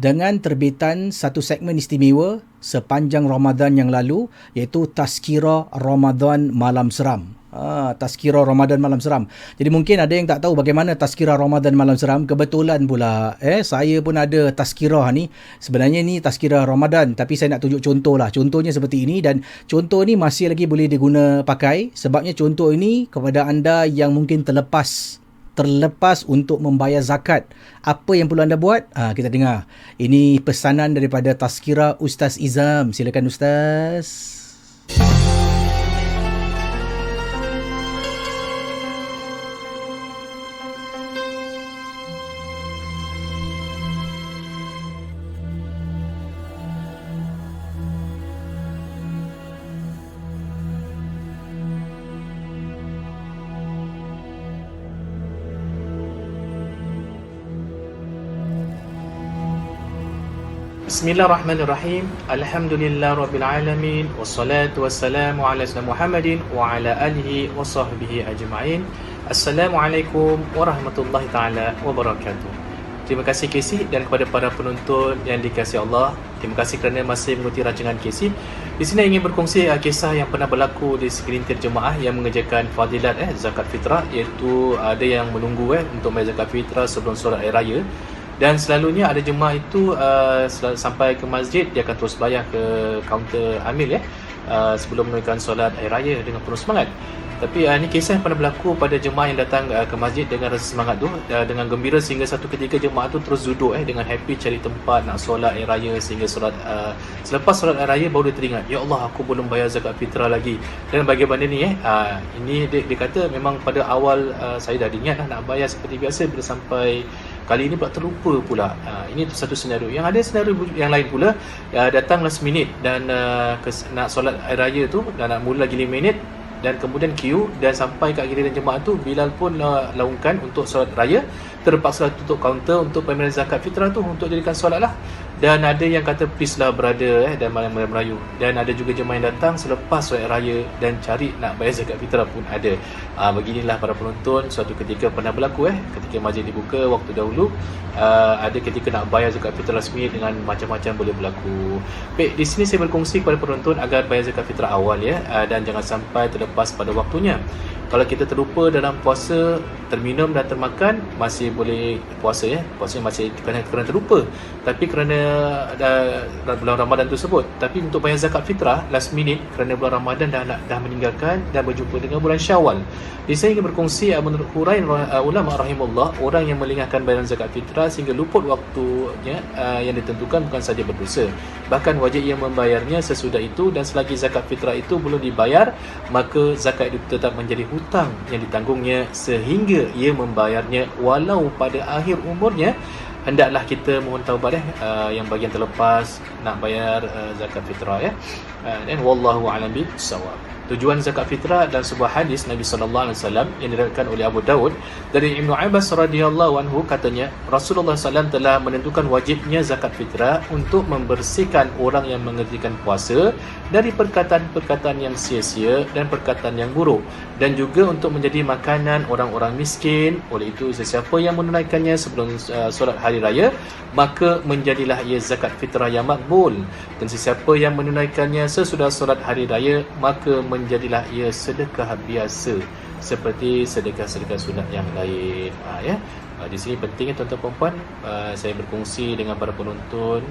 dengan terbitan satu segmen istimewa sepanjang Ramadan yang lalu, iaitu Tazkirah Ramadan Malam Seram. Tazkirah Ramadan Malam Seram. Jadi mungkin ada yang tak tahu bagaimana Tazkirah Ramadan Malam Seram. Kebetulan pula saya pun ada tazkirah ni. Sebenarnya ni tazkirah Ramadan, tapi saya nak tunjuk contoh lah. Contohnya seperti ini, dan contoh ni masih lagi boleh diguna pakai. Sebabnya contoh ini kepada anda yang mungkin terlepas untuk membayar zakat. Apa yang perlu anda buat? Kita dengar. Ini pesanan daripada Tazkirah Ustaz Izam. Silakan Ustaz. Bismillahirrahmanirrahim. Alhamdulillahirabbilalamin wassalatu wassalamu ala sayyidina Muhammadin wa ala alihi wa sahbihi ajma'in. Assalamualaikum warahmatullahi taala wabarakatuh. Terima kasih Casey dan kepada para penonton yang dikasihi Allah. Terima kasih kerana masih mengikuti rancangan Casey. Di sini ingin berkongsi kisah yang pernah berlaku di segelintir jemaah yang mengerjakan fadilat zakat fitrah, iaitu ada yang menunggu untuk bayar zakat fitrah sebelum solat air raya. Dan selalunya ada jemaah itu sampai ke masjid, dia akan terus bayar ke kaunter amil sebelum menunaikan solat air raya dengan penuh semangat. Tapi ini kisah yang pernah berlaku pada jemaah yang datang ke masjid dengan rasa semangat tu, dengan gembira sehingga satu ketika jemaah tu terus duduk dengan happy cari tempat nak solat air raya, sehingga selepas solat air raya baru dia teringat, ya Allah, aku belum bayar zakat fitrah lagi. Dan bagaimana ni ini dia kata memang pada awal saya dah ingat nak bayar seperti biasa, bila sampai kali ini pula terlupa pula. Ini satu senario. Yang ada senario yang lain pula, datang last minute dan nak solat air raya tu dan nak mula lagi 5 minit, dan kemudian queue dan sampai kat giliran jemaah tu, Bilal pun laungkan untuk solat raya, terpaksa tutup kaunter untuk pembayaran zakat fitrah tu untuk jadikan solat lah. Dan ada yang kata please lah brother dan malam merayu. Dan ada juga jemaah yang datang selepas solat raya dan cari nak bayar zakat fitrah pun ada. Beginilah para penonton, suatu ketika pernah berlaku ketika masjid dibuka waktu dahulu, ada ketika nak bayar zakat fitrah last minute dengan macam-macam boleh berlaku. Baik, di sini saya berkongsi kepada penonton agar bayar zakat fitrah awal dan jangan sampai terlepas pada waktunya. Kalau kita terlupa dalam puasa, terminum dan termakan, masih boleh puasa puasa masih kerana terlupa, tapi kerana bulan Ramadan tersebut. Tapi untuk bayar zakat fitrah last minute kerana bulan Ramadan dah meninggalkan dan berjumpa dengan bulan Syawal. Jadi saya ingin berkongsi menurut huraian ulama rahimahullah, orang yang melengahkan bayaran zakat fitrah sehingga luput waktunya yang ditentukan bukan saja berdosa, bahkan wajib ia membayarnya sesudah itu, dan selagi zakat fitrah itu belum dibayar, maka zakat itu tetap menjadi hutang yang ditanggungnya sehingga ia membayarnya walau pada akhir umurnya. Hendaklah kita mohon taubat yang bagian terlepas nak bayar zakat fitrah dan wallahu a'lam bissawab. Tujuan zakat fitrah dan sebuah hadis Nabi sallallahu alaihi wasallam yang diriwayatkan oleh Abu Daud dari Ibnu Abbas radhiyallahu anhu, katanya Rasulullah SAW telah menentukan wajibnya zakat fitrah untuk membersihkan orang yang mengerjakan puasa dari perkataan-perkataan yang sia-sia dan perkataan yang buruk, dan juga untuk menjadi makanan orang-orang miskin. Oleh itu sesiapa yang menunaikannya sebelum solat hari raya, maka menjadilah ia zakat fitrah yang makbul, dan sesiapa yang menunaikannya sesudah solat hari raya, maka menjadilah ia sedekah biasa seperti sedekah-sedekah sunat yang lain. Di sini pentingnya tuan-tuan perempuan, saya berkongsi dengan para penonton,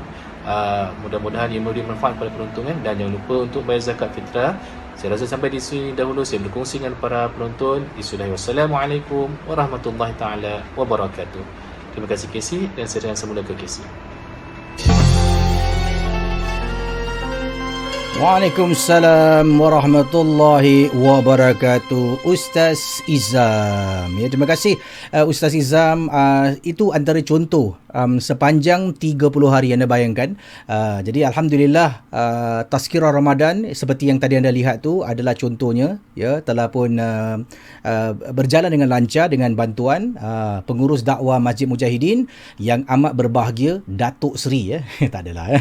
mudah-mudahan ia memberi manfaat pada penonton dan jangan lupa untuk bayar zakat fitrah. Saya rasa sampai di sini dahulu saya berkongsi dengan para penonton. Wassalamualaikum warahmatullahi taala wabarakatuh. Terima kasih Casey, dan saya akan semula ke Casey. Waalaikumsalam warahmatullahi wabarakatuh. Ustaz Izam. Terima kasih Ustaz Izam. Itu antara contoh sepanjang 30 hari anda bayangkan. Jadi alhamdulillah tazkirah Ramadan seperti yang tadi anda lihat tu adalah contohnya, telah pun berjalan dengan lancar dengan bantuan pengurus dakwah Masjid Mujahidin yang amat berbahagia, Datuk Seri tak adalah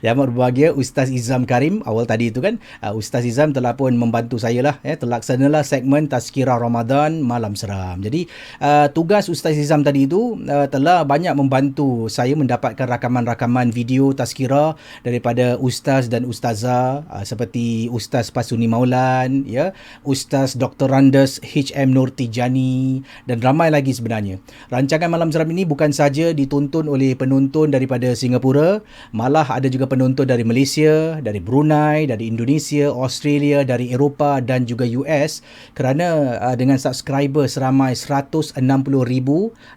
yang amat berbahagia Ustaz Izam Karim. Awal tadi itu kan Ustaz Izam telah pun membantu saya lah, terlaksanalah segmen tazkirah Ramadan malam seram. Jadi tugas Ustaz Izam tadi itu telah banyak membantu saya mendapatkan rakaman-rakaman video tazkirah daripada ustaz dan ustazah seperti Ustaz Pasuni Maulan, Ustaz Dr. Randes HM Nur Tijani, dan ramai lagi sebenarnya. Rancangan malam seram ini bukan saja ditonton oleh penonton daripada Singapura, malah ada juga penonton dari Malaysia, dari Brunei, dari Indonesia, Australia, dari Eropah dan juga US, kerana dengan subscriber seramai 160,000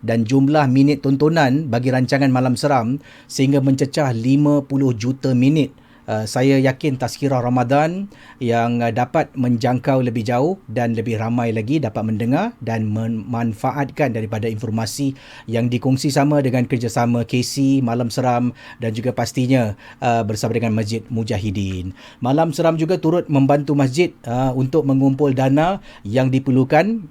dan jumlah minit tontonan bagi rancangan malam seram sehingga mencecah 50 juta minit. Saya yakin tazkirah Ramadan yang dapat menjangkau lebih jauh dan lebih ramai lagi dapat mendengar dan memanfaatkan daripada informasi yang dikongsi sama dengan kerjasama KC Malam Seram dan juga pastinya bersama dengan Masjid Mujahidin. Malam Seram juga turut membantu masjid untuk mengumpul dana yang diperlukan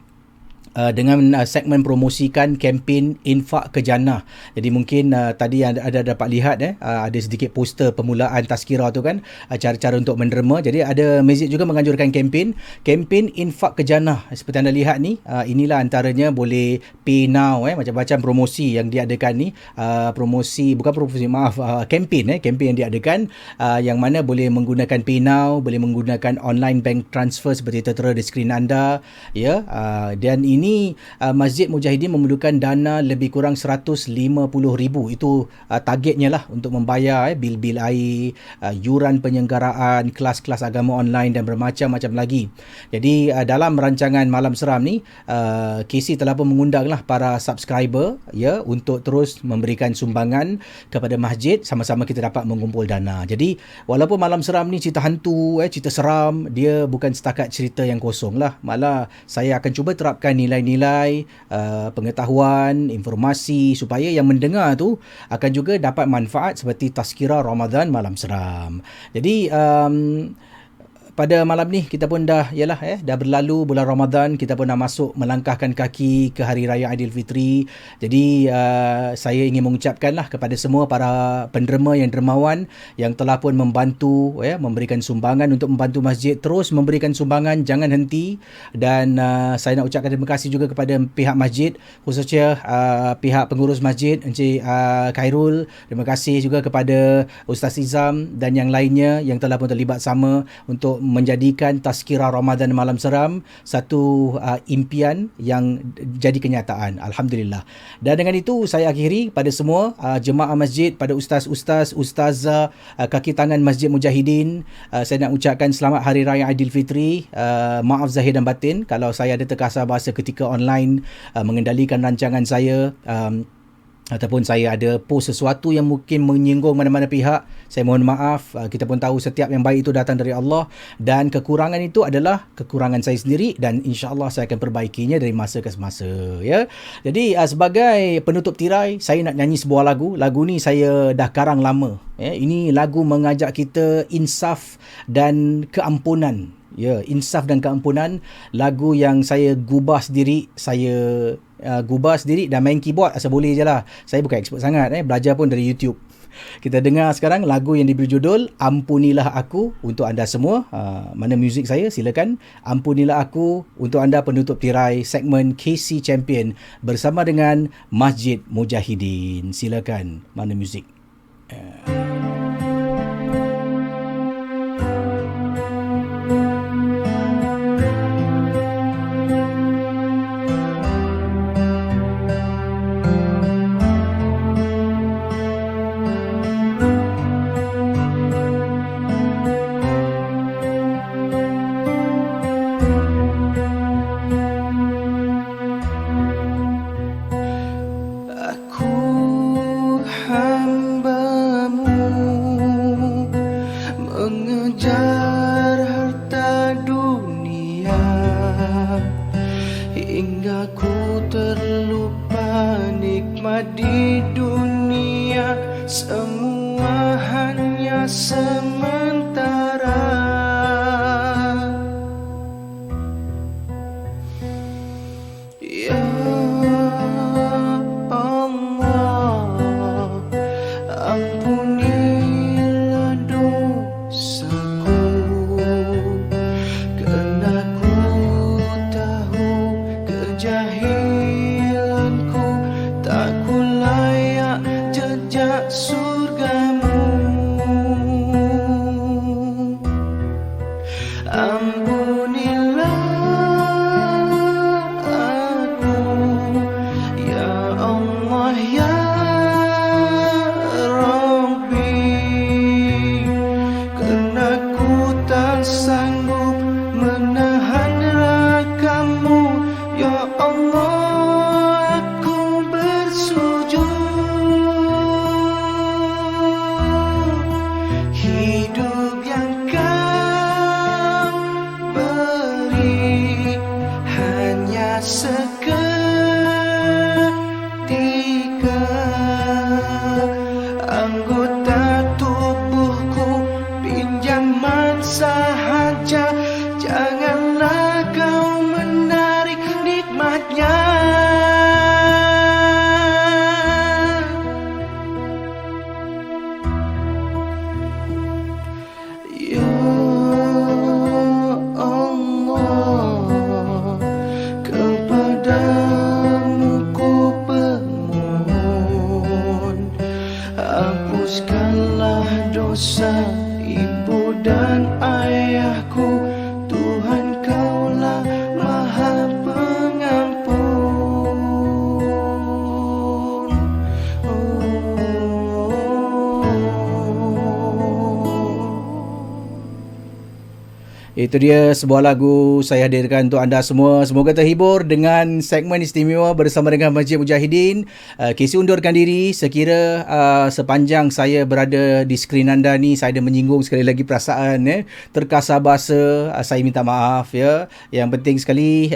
dengan segmen promosikan kempen infak ke jannah. Jadi mungkin tadi ada dapat lihat ada sedikit poster permulaan tazkirah tu kan, cara-cara untuk menderma. Jadi ada masjid juga menganjurkan kempen infak ke jannah. Seperti anda lihat ni, inilah antaranya, boleh pay now, macam-macam promosi yang diadakan ni, kempen yang diadakan, yang mana boleh menggunakan pay now, boleh menggunakan online bank transfer seperti tertera di skrin anda, ya. Dan ini Masjid Mujahidin memerlukan dana lebih kurang 150,000. Itu targetnya lah untuk membayar bil-bil air, yuran penyelenggaraan, kelas-kelas agama online dan bermacam-macam lagi. Jadi dalam rancangan Malam Seram ni, KC telah pun mengundanglah para subscriber, ya, untuk terus memberikan sumbangan kepada masjid, sama-sama kita dapat mengumpul dana. Jadi walaupun Malam Seram ni cerita hantu, cerita seram, dia bukan setakat cerita yang kosong lah. Malah saya akan cuba terapkan nilai-nilai, pengetahuan, informasi supaya yang mendengar tu akan juga dapat manfaat seperti tazkirah Ramadan Malam Seram. Jadi pada malam ni kita pun dah berlalu bulan Ramadan, kita pun dah masuk melangkahkan kaki ke Hari Raya Aidilfitri. Jadi saya ingin mengucapkanlah kepada semua para penderma yang dermawan yang telah pun membantu, memberikan sumbangan untuk membantu masjid, terus memberikan sumbangan, jangan henti. Dan saya nak ucapkan terima kasih juga kepada pihak masjid, khususnya pihak pengurus masjid, Encik Khairul. Terima kasih juga kepada Ustaz Izam dan yang lainnya yang telah pun terlibat sama untuk menjadikan tazkirah Ramadan Malam Seram satu impian yang jadi kenyataan. Alhamdulillah. Dan dengan itu saya akhiri pada semua jemaah masjid, pada ustaz-ustaz, ustazah, kaki tangan Masjid Mujahidin, saya nak ucapkan selamat Hari Raya Aidilfitri. Maaf zahir dan batin kalau saya ada terkasar bahasa ketika online mengendalikan rancangan saya, ataupun saya ada post sesuatu yang mungkin menyinggung mana-mana pihak. Saya mohon maaf. Kita pun tahu setiap yang baik itu datang dari Allah, dan kekurangan itu adalah kekurangan saya sendiri, dan insya-Allah saya akan perbaikinya dari masa ke masa, ya. Jadi sebagai penutup tirai, saya nak nyanyi sebuah lagu. Lagu ni saya dah karang lama, ya. Ini lagu mengajak kita insaf dan keampunan. Ya, insaf dan keampunan. Lagu yang saya gubah sendiri, dan main keyboard asal boleh je lah. Saya bukan expert sangat, belajar pun dari YouTube. Kita dengar sekarang lagu yang diberi judul Ampunilah Aku untuk anda semua. Mana muzik saya? Silakan. Ampunilah Aku untuk anda penutup tirai segmen KC Champion bersama dengan Masjid Mujahidin. Silakan. Mana muzik? Sahaja janganlah kau menarik nikmatnya. Itu dia sebuah lagu saya hadirkan untuk anda semua. Semoga terhibur dengan segmen istimewa bersama dengan Masjid Mujahidin. KC undurkan diri sekira sepanjang saya berada di skrin anda ni saya ada menyinggung sekali lagi perasaan terkasar bahasa. Saya minta maaf ya. Yang penting sekali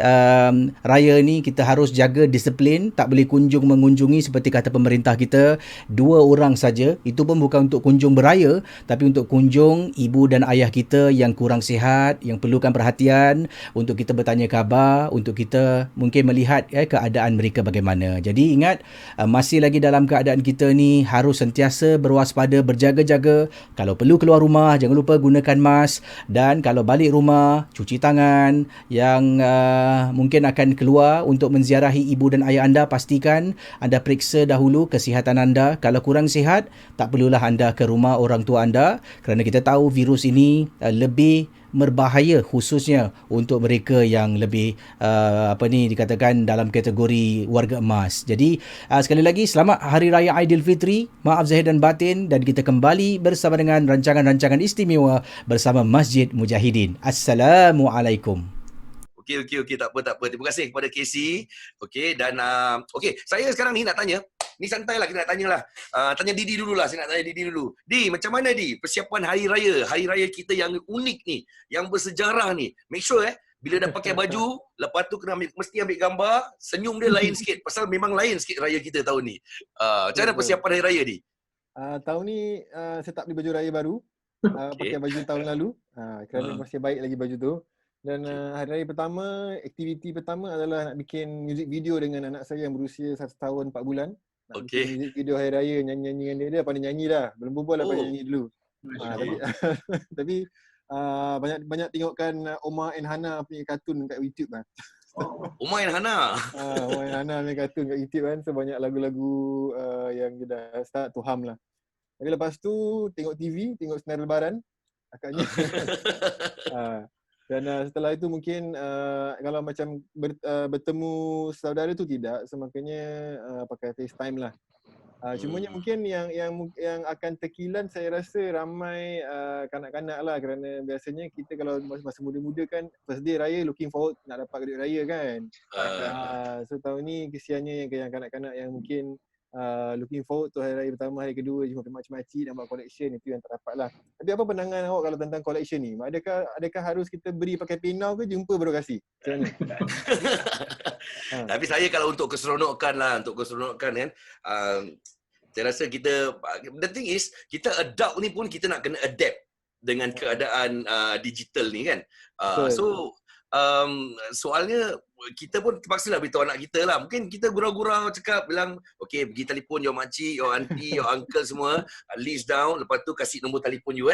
raya ni kita harus jaga disiplin, tak boleh kunjung mengunjungi seperti kata pemerintah kita 2 orang saja. Itu pun bukan untuk kunjung beraya tapi untuk kunjung ibu dan ayah kita yang kurang sihat, yang perlukan perhatian, untuk kita bertanya khabar, untuk kita mungkin melihat keadaan mereka bagaimana. Jadi ingat, masih lagi dalam keadaan kita ni harus sentiasa berwaspada, berjaga-jaga. Kalau perlu keluar rumah, jangan lupa gunakan mask, dan kalau balik rumah, cuci tangan. Yang mungkin akan keluar untuk menziarahi ibu dan ayah anda, pastikan anda periksa dahulu kesihatan anda. Kalau kurang sihat, tak perlulah anda ke rumah orang tua anda, kerana kita tahu virus ini lebih berbahaya khususnya untuk mereka yang lebih dikatakan dalam kategori warga emas. Jadi sekali lagi selamat Hari Raya Aidilfitri. Maaf zahir dan batin, dan kita kembali bersama dengan rancangan-rancangan istimewa bersama Masjid Mujahidin. Assalamualaikum. Okey, tak apa. Terima kasih kepada Casey. Okey, dan saya sekarang ni nak tanya. Ni santai lah, kita nak tanya lah. Tanya Didi dulu lah, saya nak tanya Didi dulu. Di, macam mana Di persiapan hari raya kita yang unik ni, yang bersejarah ni. Make sure bila dah pakai baju, lepas tu mesti ambil gambar, senyum dia lain sikit. Pasal memang lain sikit raya kita tahun ni. Macam mana persiapan hari raya Di? Tahun ni saya tak beli baju raya baru. Pakai baju tahun lalu. Kerana masih baik lagi baju tu. Dan hari raya pertama, aktiviti pertama adalah nak bikin music video dengan anak saya yang berusia 1 tahun 4 bulan. Nak bikin music video hari raya, nyanyi-nyanyi dengan dia. Dia pandai nyanyi dah. Belum berbual lah pandai nyanyi dulu. Tapi banyak tengokkan Omar and Hana punya kartun kat YouTube lah. Omar and Hana? Omar and Hana punya kartun kat YouTube kan. So banyak lagu-lagu yang dia dah start to hum lah. Tapi lepas tu tengok TV, tengok Senar Lebaran. Agaknya. Dan setelah itu mungkin kalau macam bertemu saudara tu tidak, so makanya pakai FaceTime lah. Cumanya mungkin yang akan terkilan saya rasa ramai kanak-kanak lah, kerana biasanya kita kalau masa muda-muda kan first day raya looking forward nak dapat duit raya kan. So tahun ni kesiannya yang kanak-kanak yang mungkin looking forward tu hari raya pertama, hari kedua jumpa makcik-makcik dan buat collection, itu yang terdapat lah. Tapi apa pandangan awak kalau tentang collection ni? Adakah harus kita beri pakai PayNow ke jumpa baru kasih? Macam mana? Tapi saya kalau untuk keseronokan kan, saya rasa kita, the thing is, kita adult ni pun kita nak kena adapt dengan keadaan digital ni kan. Soalnya kita pun terpaksa lah beritahu anak kita lah. Mungkin kita gurau-gurau cakap, bilang okay, pergi telefon your makcik, your auntie, your uncle semua, list down, lepas tu kasih nombor telefon you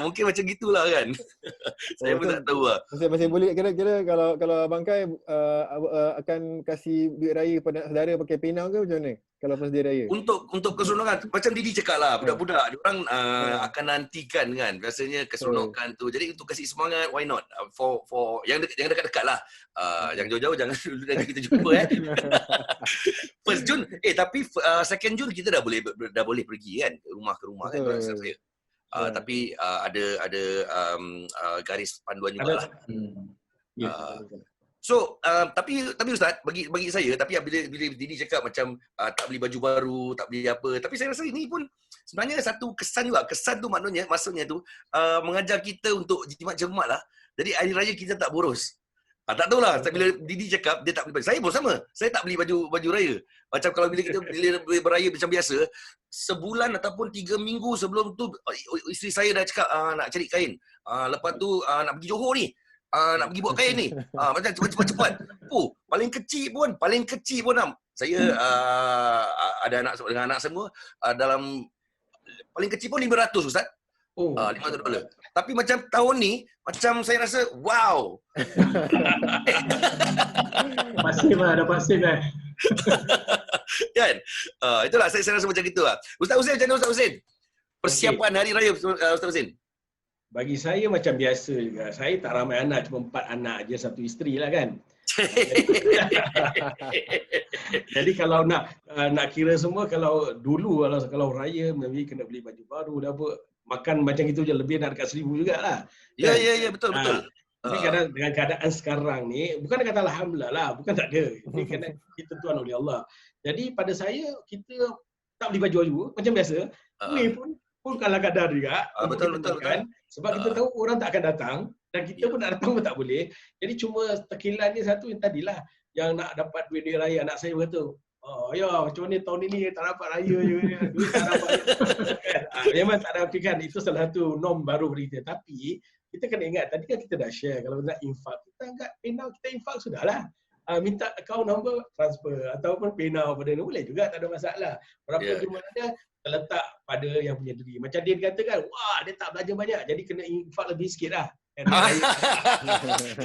mungkin macam gitulah kan. Saya pun tak tahu lah. Masih boleh kira-kira kalau Abang Kai akan kasih duit raya kepada saudara pakai PayNow ke macam mana? Kalau first day raya. Untuk keseronokan, macam Didi cakap lah, budak-budak diorang akan nantikan kan biasanya keseronokan tu. Jadi untuk kasih semangat, why not? For yang dekat-dekat lah. Yang jauh-jauh jangan dulu nanti kita jumpa First June, tapi second June kita dah boleh pergi kan, rumah ke rumah kan saya. Tapi ada garis panduan juga lah. So tapi Ustaz, bagi saya, tapi bila Didi cakap macam tak beli baju baru, tak beli apa, tapi saya rasa ini pun sebenarnya satu kesan juga. Kesan tu maksudnya tu mengajar kita untuk jimat cermat lah. Jadi hari raya kita tak boros. Tak tahulah, bila Didi cakap dia tak beli baju. Saya pun sama. Saya tak beli baju raya. Macam kalau bila beraya macam biasa, sebulan ataupun 3 minggu sebelum tu isteri saya dah cakap nak cari kain. Lepas tu nak pergi Johor ni. Nak pergi buat kain ni. Macam cepat-cepat. Paling kecil pun saya ada anak dengan anak semua dalam paling kecil pun 500 Ustaz. $500. Tapi macam tahun ni, macam saya rasa wow. Pasif lah, dapat save kan. Kan? Itulah saya rasa macam gitulah. Ustaz Husin, macam mana Ustaz Husin? Persiapan hari raya Ustaz Husin? Bagi saya macam biasa juga. Saya tak ramai anak, cuma 4 anak je, 1 isteri lah kan. Jadi kalau nak kira semua, kalau dulu kalau raya maybe kena beli baju baru dah apa, makan macam itu je lebih nak dekat 1,000 jugalah. Ya, Kan? ya, ya, betul, betul. Tapi kadang dengan keadaan sekarang ni, bukan kata alhamdulillah lah, bukan tak ada. Ini kena ditentukan oleh Allah. Jadi pada saya, kita tak beli baju macam biasa. Kuih pun kalah kadar juga. Betul, kita betul, makan. Sebab kita tahu orang tak akan datang dan kita pun nak datang pun tak boleh. Jadi cuma tekilan ni satu yang tadilah yang nak dapat duit dia raya. Anak saya berkata, ya macam ni tahun ini tak dapat raya je. Duit tak dapat. Memang tak ada kan. Itu salah satu norm baru bagi kita. Tapi kita kena ingat, tadi kan kita dah share kalau nak infak, kita angkat PayNow, kita infak sudahlah. Minta account number, transfer ataupun PayNow pada ni boleh juga, tak ada masalah. Berapa jumlah dia terletak pada yang punya diri. Macam dia katakan, wah dia tak belajar banyak, jadi kena infak lebih sikit lah.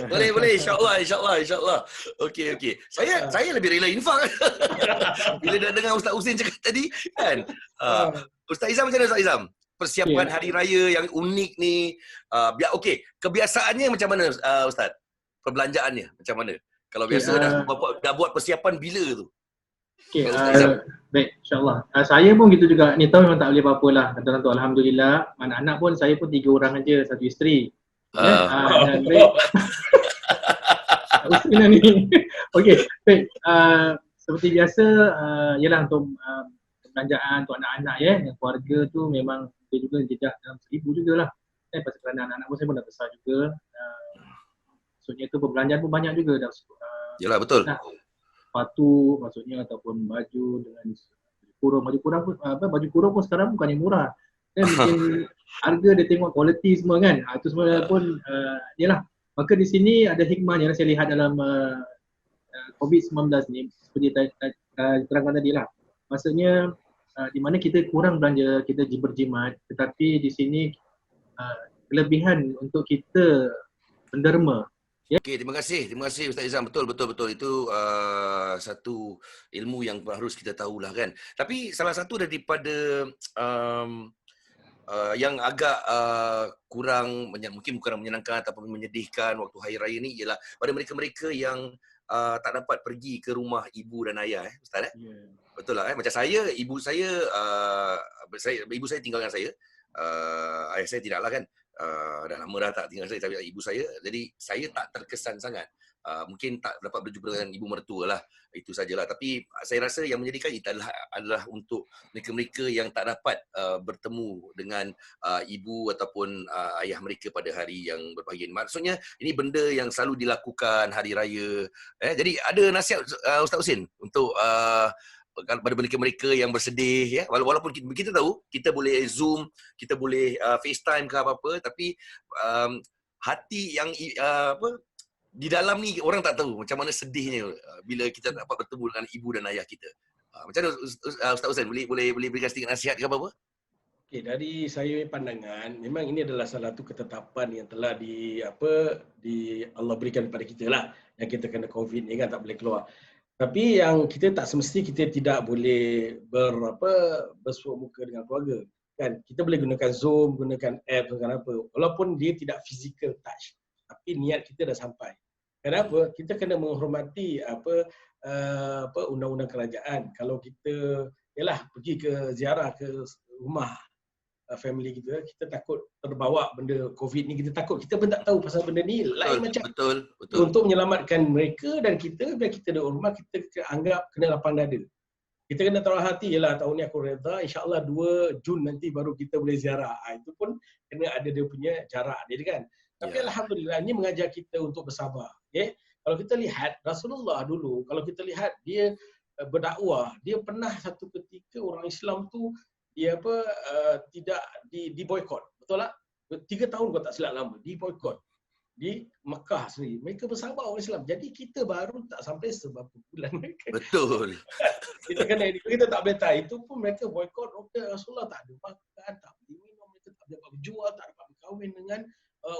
Boleh, insyaAllah. Okey. Saya lebih rela infak. Bila dah dengar Ustaz Husin cakap tadi, kan? Ustaz Izam macam mana Ustaz Izam? Persiapan hari raya yang unik ni, kebiasaannya macam mana Ustaz? Perbelanjaannya macam mana? Kalau biasa dah buat persiapan bila tu? Okey, baik, insyaAllah. Saya pun gitu juga. Ni tahun memang tak boleh apa-apa lah. Kata orang tu, alhamdulillah. Anak-anak pun saya pun 3 orang aja, 1 isteri. Dan baik. Usaha ni. Okey, baik. Seperti biasa, ialah untuk perbelanjaan untuk anak-anak dan keluarga tu memang dia juga jejak dalam 1,000 jugalah. Pasal kerana anak-anak pun saya pun dah besar juga. Maksudnya tu perbelanjaan pun banyak juga dah. Yalah, betul. Sepatu maksudnya ataupun baju dengan baju kurung pun sekarang bukan yang murah. Mungkin harga dia tengok kualiti semua kan. Itu semua pun yalah. Maka di sini ada hikmahnya saya lihat dalam COVID-19 ni seperti terangkan tadi lah. Maksudnya di mana kita kurang belanja, kita berjimat, tetapi di sini kelebihan untuk kita menderma. Okey, terima kasih Ustaz Izam. Betul. Itu satu ilmu yang harus kita tahulah kan. Tapi salah satu daripada yang agak mungkin kurang menyenangkan ataupun menyedihkan waktu hari raya ni ialah pada mereka-mereka yang tak dapat pergi ke rumah ibu dan ayah Ustaz Betul lah macam saya, ibu saya tinggalkan saya. Ayah saya tidaklah kan. Dah lama dah tak tinggal saya, tapi ibu saya, jadi saya tak terkesan sangat. Mungkin tak dapat berjumpa dengan ibu mertua lah, itu sajalah. Tapi saya rasa yang menyedihkan adalah untuk mereka-mereka yang tak dapat bertemu dengan ibu ataupun ayah mereka pada hari yang berbahagia. Maksudnya ini benda yang selalu dilakukan hari raya. Jadi ada nasihat Ustaz Husin untuk pada mereka-mereka yang bersedih walaupun kita tahu kita boleh Zoom, kita boleh FaceTime ke apa-apa, tapi hati yang di dalam ni orang tak tahu macam mana sedihnya bila kita tak dapat bertemu dengan ibu dan ayah kita. Macam mana Ustaz Husin, boleh berikan sedikit nasihat ke apa-apa? Okey, dari saya pandangan memang ini adalah salah satu ketetapan yang telah di Allah berikan kepada kita lah, yang kita kena COVID ni kan tak boleh keluar. Tapi yang kita tak semesti kita tidak boleh bersuap muka dengan keluarga. Kan? Kita boleh gunakan Zoom, gunakan app, gunakan apa. Walaupun dia tidak physical touch. Tapi niat kita dah sampai. Kenapa? Kita kena menghormati undang-undang kerajaan. Kalau kita pergi ke ziarah ke rumah family kita takut terbawa benda COVID ni, kita takut, kita pun tak tahu pasal benda ni lain macam. Betul. Untuk menyelamatkan mereka dan kita, biar kita duduk rumah, kita anggap kena lapang dada. Kita kena taruh hati, tahun ni aku reda, insyaAllah 2 Jun nanti baru kita boleh ziarah. Itu pun kena ada dia punya jarak dia kan. Tapi alhamdulillah ini mengajar kita untuk bersabar. Kalau kita lihat Rasulullah dulu, kalau kita lihat dia berdakwah, dia pernah satu ketika orang Islam tu dia tidak di boykot, betul tak? 3 tahun kalau tak silap lama di boykot di Mekah sendiri. Mereka bersabar orang Islam. Jadi kita baru tak sampai seberapa bulan mereka. Betul. kita tak boleh tahu. Itu pun mereka boykot. Rasulullah tak ada makan, tak boleh minum, mereka tak boleh berjual, tak dapat berkahwin dengan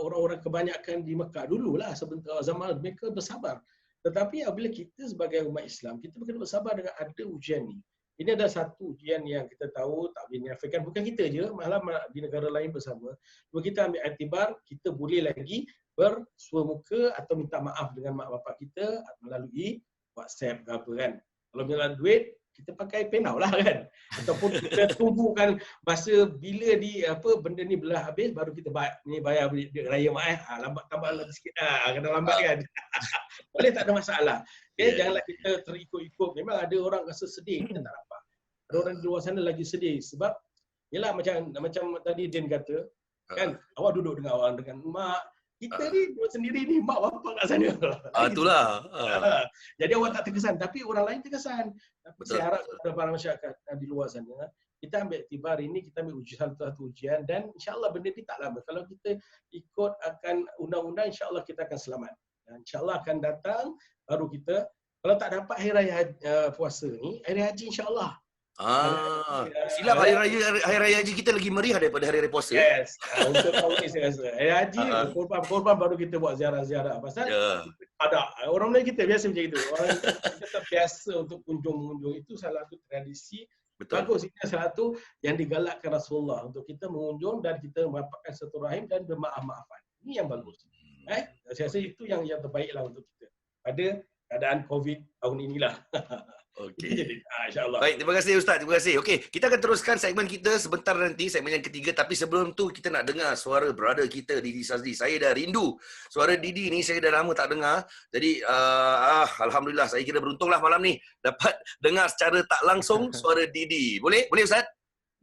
orang-orang kebanyakan di Mekah dululah sebentar zaman mereka bersabar. Tetapi apabila kita sebagai umat Islam, kita kena bersabar dengan ada ujian ni. Ini ada satu ujian yang kita tahu tak boleh dinafikan, bukan kita je, malah di negara lain bersama. Kalau kita ambil iktibar, kita boleh lagi bersua muka atau minta maaf dengan mak bapak kita melalui WhatsApp ke apa kan. Kalau minta duit, kita pakai penau lah kan. Ataupun kita tunggukan masa bila benda ni belah habis baru kita bayar duit raya mak lambat tambah lagi sikit kena lambat kan. Boleh, tak ada masalah. Okay, janganlah kita terikut-ikut. Memang ada orang rasa sedih kita tak dapat. Ada orang di luar sana lagi sedih sebab yalah macam tadi Din kata kan, awak duduk dengan orang dengan mak. Kita ni duduk sendiri ni, mak bapak kat sana. Itulah. Jadi awak tak terkesan, tapi orang lain terkesan. Tapi Betul. saya harap kepada para masyarakat di luar sana, kita ambil iktibar ini, kita ambil satu ujian dan insya-Allah benda ni tak lama. Kalau kita ikut akan undang-undang, insya-Allah kita akan selamat. Dan insya-Allah akan datang baru kita, kalau tak dapat hari raya puasa ni, hari haji insya-Allah. Silap hari raya haji kita lagi meriah daripada hari raya puasa. Yes. Untuk tahun ni saya rasa. Hari haji, korban baru kita buat ziarah-ziarah. Pasal ada orang Melayu kita biasa macam itu. Orang kita terbiasa untuk mengunjung. Itu salah satu tradisi. Betul. Bagus, ini salah satu yang digalakkan Rasulullah untuk kita mengunjung dan kita merapatkan silaturahim dan bermaaf-maafan. Ini yang bagus. Saya rasa itu yang terbaiklah untuk kita pada keadaan COVID tahun inilah. Okey. InsyaAllah. Baik, terima kasih Ustaz. Terima kasih. Okey, kita akan teruskan segmen kita sebentar nanti, segmen yang ketiga. Tapi sebelum tu kita nak dengar suara brother kita Didi Sazli. Saya dah rindu suara Didi ni, saya dah lama tak dengar. Jadi alhamdulillah, saya kira beruntunglah malam ni dapat dengar secara tak langsung suara Didi. Boleh? Boleh Ustaz?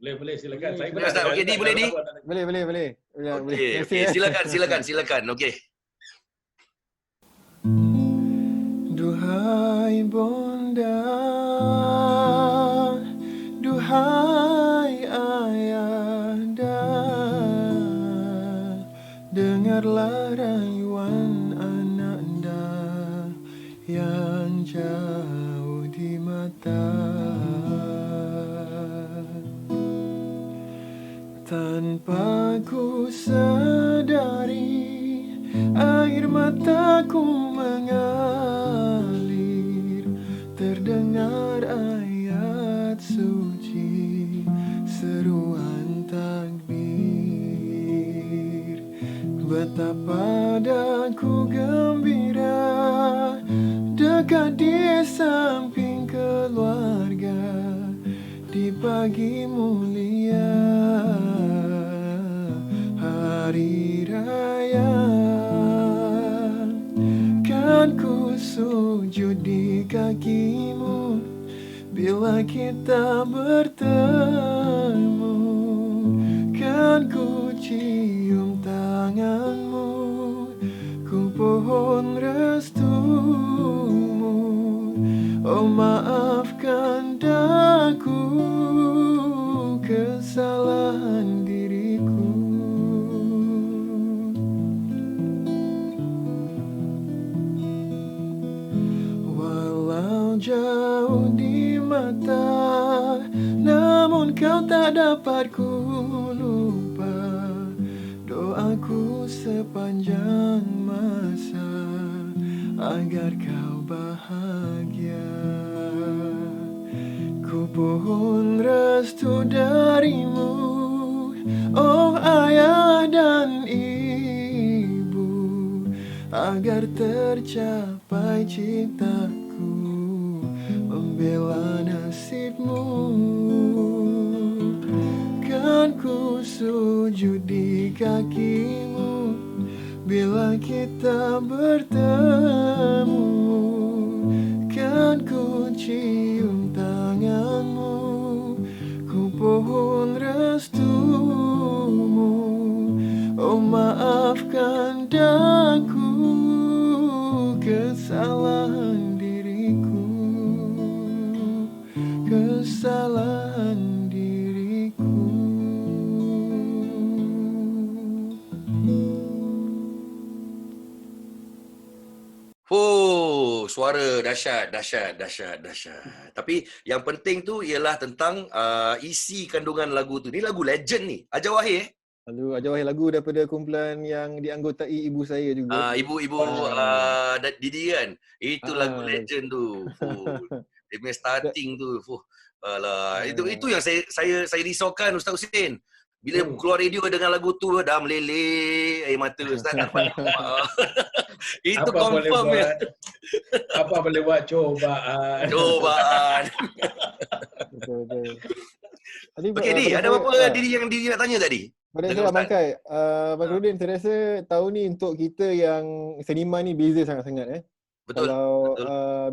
Boleh silakan. Saya Boleh Ustaz. Okey, Di boleh Di? Boleh. Okey, silakan. Okey. Duhai bonda, duhai ayahanda, dengarlah rayuan ananda yang jauh di mata. Tanpa ku sadari, air mataku mengalir, terdengar ayat suci, seruan takbir. Betapa daku gembira, dekat di samping keluarga, di pagi mulia hari raya. Kan ku sujud di kakimu bila kita bertemu. Kan ku cium tanganmu, ku pohon restumu. Oh maafkan daku kesalahan diriku. Walau jauh di mata, namun kau tak dapat ku lupa. Doaku sepanjang masa agar kau bahagia. Ku pohon restu darimu, oh ayah dan ibu, agar tercapai ciptaku, membela nasibmu. Kan ku sujud di kakimu bila kita bertemu. Kan ku cium tanganmu, ku pohon restumu. Oh maafkan daku kesalahan diriku, kesalahan diriku. Suara dahsyat. Tapi yang penting tu ialah tentang isi kandungan lagu tu. Ni lagu legend ni. Ajar Wahid Ajar Wahid lagu daripada kumpulan yang dianggotai ibu saya juga. Ibu Didi kan. Itu lagu legend tu. Dia punya starting tu. Alah, itu yang saya risaukan Ustaz Husin. Bila keluar radio dengan lagu tu dah meleleh air mata Ustaz dapat nampak. Itu Apa boleh confirm ya. buat? Apa boleh buat, cobaan. Cobaan. Betul. Tadi Okey Di, pada ada saya, apa diri yang Diri nak tanya tadi? pada Dengan saya Ustaz. Abang Kai, Abang Nurdin, saya rasa tahun ni untuk kita yang seniman ni beza sangat-sangat Betul. Kalau betul.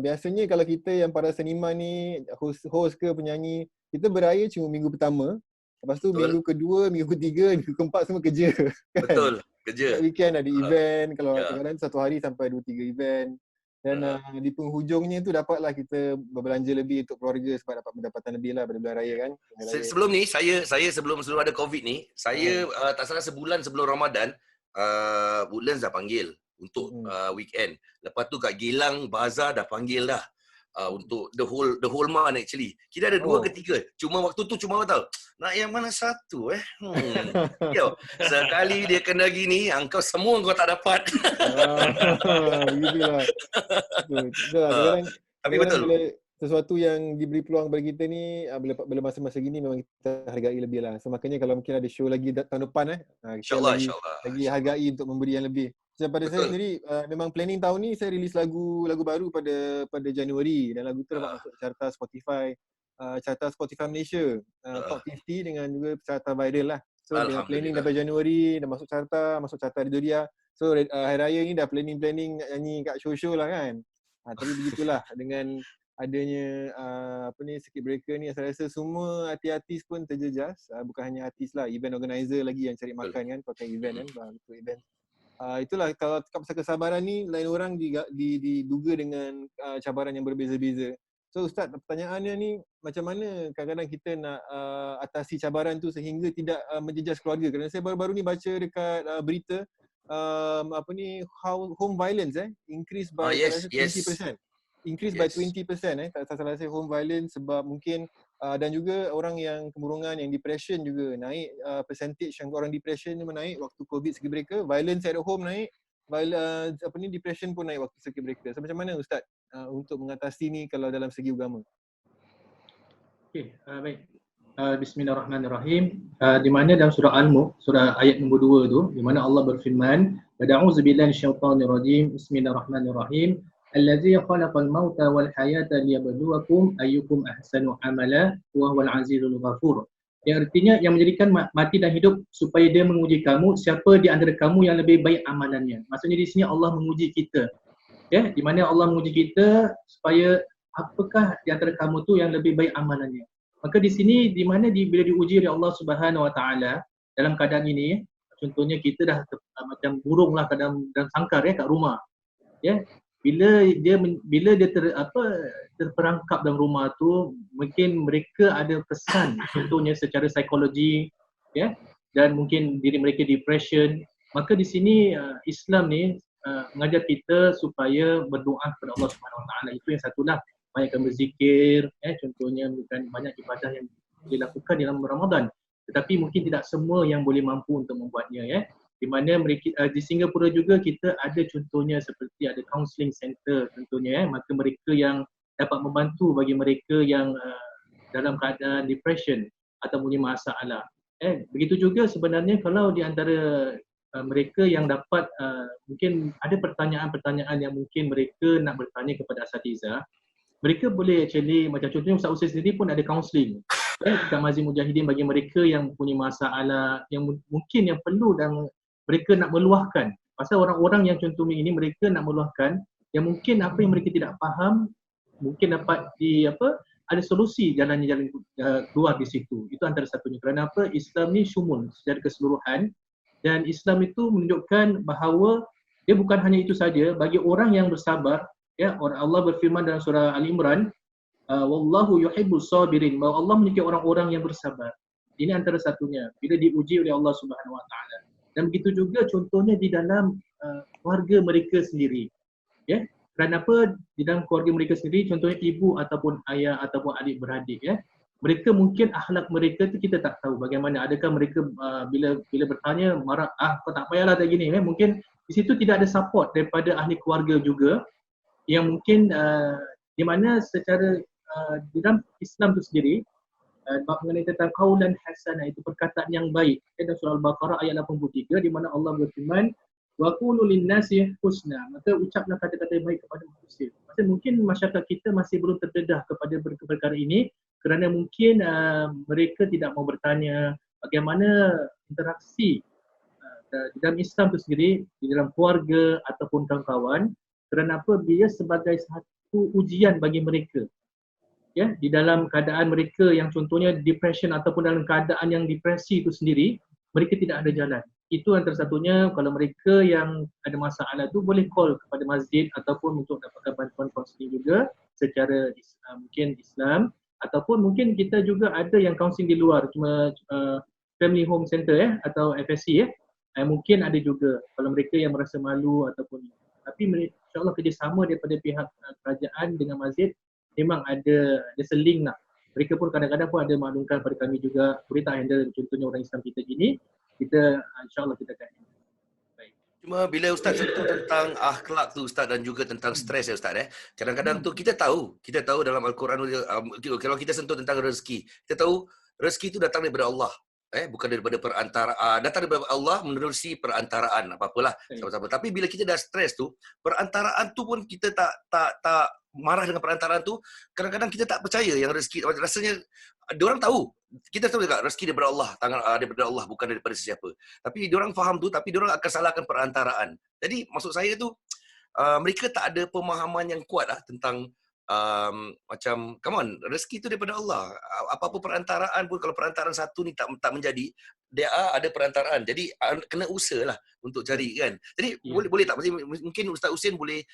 biasanya kalau kita yang para seniman ni, host ke penyanyi, kita beraya cuma minggu pertama. Lepas tu Betul. minggu kedua, minggu ketiga, minggu keempat semua kerja. Kan? Betul. Kerja. Setiap weekend ada event, kalau ya. kadang-kadang satu hari sampai 2-3 event. Dan di penghujungnya tu dapatlah kita berbelanja lebih untuk keluarga sebab dapat pendapatan lebih lah pada bulan raya kan. Bulan raya. Sebelum ni saya sebelum ada COVID ni, saya tak salah sebulan sebelum Ramadan, Woodlands dah panggil untuk weekend. Lepas tu kat Gilang Bazar dah panggil dah. Untuk the whole month actually. Kita ada 2 ke 3. Cuma waktu tu cuma awak tahu, nak yang mana satu Yo, sekali dia kena gini, engkau semua kau tak dapat. Begitulah. Betul lah. Tapi betul. Bila sesuatu yang diberi peluang bagi kita ni, bila masa-masa gini memang kita hargai lebih lah. So makanya kalau mungkin ada show lagi tahun depan kita InsyaAllah. lagi hargai untuk memberi yang lebih. Macam pada saya sendiri, memang planning tahun ni saya release lagu baru pada Januari, dan lagu tu dapat masuk carta Spotify Malaysia, Top 50 dengan juga carta viral lah. So dengan planning daripada Januari dah masuk carta editorial. So hari raya ni dah planning nyanyi kat show-show lah kan. Tapi begitulah dengan adanya circuit breaker ni, saya rasa semua artis pun terjejas. Bukan hanya artis lah, event organizer lagi yang cari makan kan, pakai event kan, untuk event. Itulah kalau cakap pasal kesabaran ni, lain orang diduga dengan cabaran yang berbeza-beza. So Ustaz, pertanyaannya ni, macam mana kadang-kadang kita nak atasi cabaran tu sehingga tidak menjejas keluarga? Kerana saya baru-baru ni baca dekat berita home violence increase by 20%. Increase by 20%. Tak salah saya, home violence sebab mungkin dan juga orang yang kemurungan, yang depression juga naik, percentage yang orang depression ni menaik waktu COVID circuit breaker, violence at home naik, depression pun naik waktu circuit breaker. So macam mana Ustaz untuk mengatasi ni kalau dalam segi agama? Okey, baik. Bismillahirrahmanirrahim. Di mana dalam surah Al-Mulk, surah ayat nombor 2 tu, di mana Allah berfirman, "A'udzubillahi minasyaitonirrajim. Bismillahirrahmanirrahim. Allazi khalaqal mauta wal hayata liyabluwakum ayyukum ahsanu amala wa huwal azizul ghafur." Yang artinya yang menjadikan mati dan hidup supaya dia menguji kamu, siapa di antara kamu yang lebih baik amalannya. Maksudnya di sini Allah menguji kita. Ya, di mana Allah menguji kita supaya apakah di antara kamu tu yang lebih baik amalannya. Maka di sini di mana bila diuji oleh Allah Subhanahu Wa Taala dalam keadaan ini, contohnya kita dah macam burung lah dalam sangkar kat rumah. Ya. Bila dia terperangkap dalam rumah tu, mungkin mereka ada kesan, contohnya secara psikologi, ya, dan mungkin diri mereka depression. Maka di sini Islam ni mengajar kita supaya berdoa kepada Allah Subhanahu Wa Taala. Itu yang satulah, banyakkan berzikir, contohnya bukan banyak ibadah yang dilakukan dalam Ramadan. Tetapi mungkin tidak semua yang boleh mampu untuk membuatnya, ya. Di mana mereka di Singapura juga kita ada contohnya seperti ada counselling center contohnya, maka mereka yang dapat membantu bagi mereka yang dalam keadaan depression atau punya masalah. Begitu juga sebenarnya kalau di antara mereka yang dapat mungkin ada pertanyaan-pertanyaan yang mungkin mereka nak bertanya kepada asatiza, mereka boleh actually, macam contohnya Ustaz Usain sendiri pun ada counselling dekat Mazhab Mujahidin bagi mereka yang punya masalah yang mungkin yang perlu dan mereka nak meluahkan. Pasal orang-orang yang contohnya ini mereka nak meluahkan yang mungkin apa yang mereka tidak faham mungkin dapat ada solusi jalan keluar di situ. Itu antara satunya. Kerana apa? Islam ni syumul secara keseluruhan, dan Islam itu menunjukkan bahawa dia bukan hanya itu saja bagi orang yang bersabar, ya. Allah berfirman dalam surah Al-Imran, wallahu yuhibbus sabirin, bahawa Allah menyukai orang-orang yang bersabar. Ini antara satunya bila diuji oleh Allah Subhanahu Wa Taala. Dan begitu juga contohnya di dalam keluarga mereka sendiri. Ya. Kerana apa? Di dalam keluarga mereka sendiri, contohnya ibu ataupun ayah ataupun adik-beradik, ya. Mereka mungkin akhlak mereka tu kita tak tahu bagaimana. Adakah mereka bila bertanya marah, kau tak payahlah tak gini, ya. Mungkin di situ tidak ada support daripada ahli keluarga juga yang mungkin di mana secara di dalam Islam tu sendiri, bab mengenai tentang qaulan hasanah, itu perkataan yang baik. Dalam surah Al-Baqarah ayat 83 di mana Allah berfirman wa qulu lin-nasi husna, maka ucaplah kata-kata yang baik kepada manusia. Maksudnya mungkin masyarakat kita masih belum terdedah kepada perkara ini kerana mungkin mereka tidak mau bertanya bagaimana interaksi di dalam Islam itu sendiri, di dalam keluarga ataupun kawan-kawan, kerana apa? Dia sebagai satu ujian bagi mereka. Ya, di dalam keadaan mereka yang contohnya depression ataupun dalam keadaan yang depresi itu sendiri, mereka tidak ada jalan. Itu antara satunya, kalau mereka yang ada masalah tu boleh call kepada masjid ataupun untuk dapatkan bantuan kaunseling juga secara mungkin Islam, ataupun mungkin kita juga ada yang kaunseling di luar, cuma family home center atau FSC mungkin ada juga kalau mereka yang merasa malu ataupun, tapi insyaAllah kerjasama daripada pihak kerajaan dengan masjid memang ada seling lah. Mereka pun kadang-kadang pun ada maklumkan pada kami juga, boleh tak handle contohnya orang Islam kita gini, kita insyaAllah kita akan handle. Baik. Cuma bila Ustaz sentuh tentang akhlak tu Ustaz dan juga tentang stres ya Ustaz kadang-kadang tu kita tahu dalam Al-Quran kalau kita sentuh tentang rezeki, kita tahu rezeki tu datang daripada Allah. Bukan daripada perantaraan, datang daripada Allah menerusi perantaraan apa-apalah sama-sama. Tapi bila kita dah stres tu, perantaraan tu pun kita tak marah dengan perantaraan tu, kadang-kadang kita tak percaya yang rezeki, rasanya diorang tahu, kita tahu juga rezeki daripada Allah, daripada Allah, bukan daripada sesiapa. Tapi diorang faham tu, tapi diorang akan salahkan perantaraan. Jadi maksud saya tu, mereka tak ada pemahaman yang kuat tentang macam come on, rezeki tu daripada Allah. Apa-apa perantaraan pun, kalau perantaraan satu ni tak menjadi, dia ada perantaraan. Jadi kena usahalah untuk cari kan. Jadi boleh tak mungkin Ustaz Husin boleh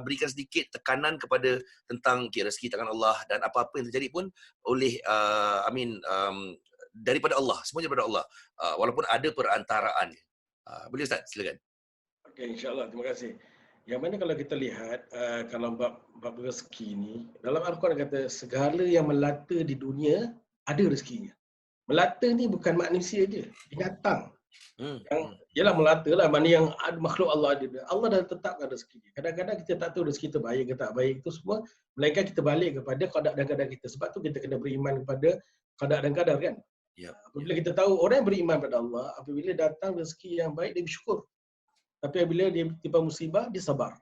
berikan sedikit tekanan kepada tentang rezeki tangan Allah, dan apa-apa yang terjadi pun oleh daripada Allah, semuanya daripada Allah. Walaupun ada perantaraan. Boleh Ustaz, silakan. Okey, insya-Allah. Terima kasih. Yang mana kalau kita lihat kalau bab rezeki ni, dalam Al-Quran kata segala yang melata di dunia ada rezekinya. Melata ni bukan manusia je, binatang. Yang ialah melata lah, mana yang ada makhluk Allah ada. Allah dah tetapkan rezeki. Kadang-kadang kita tak tahu rezeki kita baik ke tak baik, itu semua melainkan kita balik kepada qada dan qadar kita. Sebab tu kita kena beriman kepada qada dan qadar kan. Apabila kita tahu orang yang beriman pada Allah, apabila datang rezeki yang baik dia bersyukur. Tapi apabila dia timpa musibah, dia sabar.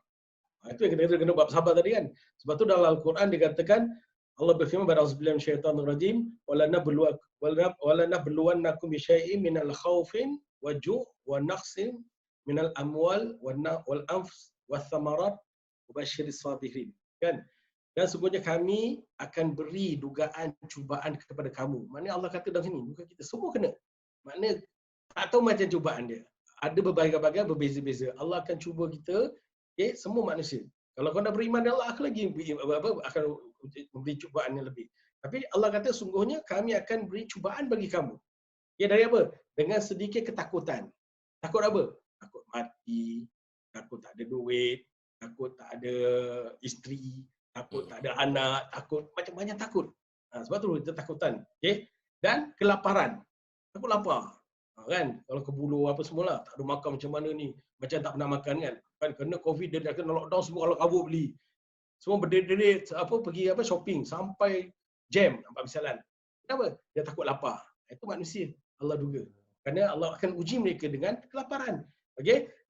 Itu yang kena buat sabar tadi kan. Sebab tu dalam Al-Quran dikatakan, Allah berfirman pada auzubillahi minasyaitanir rajim, wala nabluwannakum bisyai'in minal khaufin waju' wa naqsin minal amwal wal anfus wath thamarat wabashshiris sabirin. Kan? Dan sesungguhnya kami akan beri dugaan cubaan kepada kamu. Maknanya Allah kata dalam sini, bukan kita semua kena. Maknanya tak tahu macam cubaan dia. Ada berbagai-bagai, berbeza-beza. Allah akan cuba kita, semua manusia. Kalau kau dah beriman dengan Allah, akan memberi cubaan yang lebih. Tapi Allah kata, sungguhnya kami akan beri cubaan bagi kamu. Dari apa? Dengan sedikit ketakutan. Takut apa? Takut mati, takut tak ada duit, takut tak ada isteri, takut tak ada anak, takut macam-macam takut. Sebab tu kita takutan. Dan kelaparan. Takut lapar. Kan, kalau ke bulu apa semualah, tak ada makan macam mana ni, macam tak pernah makan kan kena covid, dia dah kena lockdown, semua kalau kabur beli, semua berdiri pergi shopping sampai jam nampak misalan. Kenapa? Dia takut lapar. Itu manusia, Allah duga, kerana Allah akan uji mereka dengan kelaparan,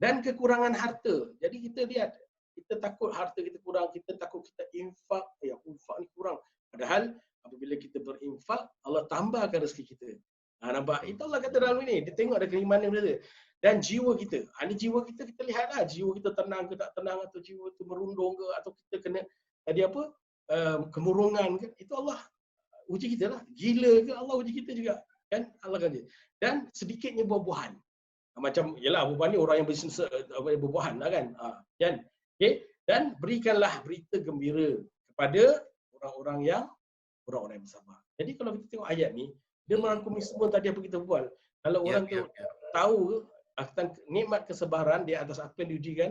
dan kekurangan harta. Jadi kita lihat, kita takut harta kita kurang, kita takut kita infak, infak ni kurang, padahal apabila kita berinfak, Allah tambahkan rezeki kita. Nampak? Itu Allah kata dalam ini. Dia tengok ada keimanan kita. Dan jiwa kita. Ini jiwa kita, kita lihatlah. Jiwa kita tenang ke tak tenang, atau jiwa itu merundung ke, atau kita kena kemurungan ke. Itu Allah uji kita lah. Gila ke, Allah uji kita juga. Kan? Allah kata. Dan sedikitnya buah-buahan. Macam, yelah buah-buahan ni orang yang bisnes buah-buahan lah kan. Dan berikanlah berita gembira kepada orang-orang yang bersabar. Jadi kalau kita tengok ayat ni, dia merangkumi semua tadi apa kita buat. Kalau orang tu tahu akan nikmat kesabaran di atas apa yang diujikan,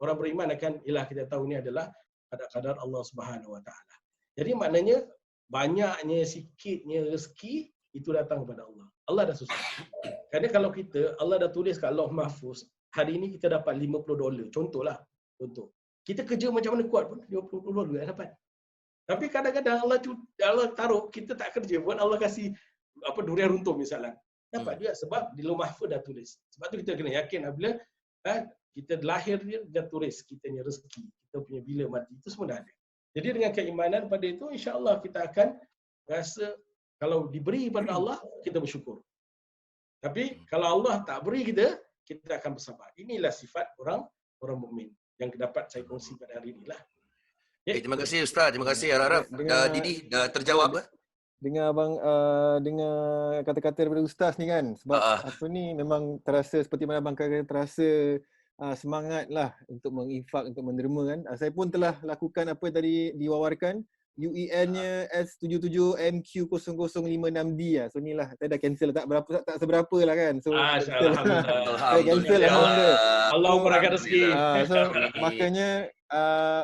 orang beriman akan, kita tahu ni adalah qadar Allah Subhanahu Wa Taala. Jadi maknanya banyaknya sikitnya rezeki itu datang kepada Allah. Allah dah susah. Kerana kalau Allah dah tulis kat Lauh Mahfuz, hari ini kita dapat $50. Contoh. Kita kerja macam mana kuat pun $50 dah dapat. Tapi kadang-kadang Allah taruh kita tak kerja pun Allah kasih durian runtuh misalnya. Dapat juga sebab di Lauh Mahfuz dah tulis. Sebab tu kita kena yakin apabila kita lahir dia dah tulis kita punya rezeki, kita punya bila mati itu semua dah ada. Jadi dengan keimanan pada itu insya-Allah kita akan rasa kalau diberi pada Allah kita bersyukur. Tapi kalau Allah tak beri kita akan bersabar. Inilah sifat orang mukmin yang dapat saya kongsi pada hari inilah. Okay, terima kasih Ustaz, terima kasih Harap. Didi dah terjawab ke? Dengar abang dengar kata-kata daripada ustaz ni kan, sebab apa ni memang terasa seperti mana abang kata, terasa semangat lah untuk menginfak, untuk menderma kan. Saya pun telah lakukan apa tadi diwawarkan, UEN-nya S77MQ0056D lah. So ni lah, saya dah cancel tak seberapa lah kan. So saya cancel alhamdulillah. Allah berikan rezeki. So makanya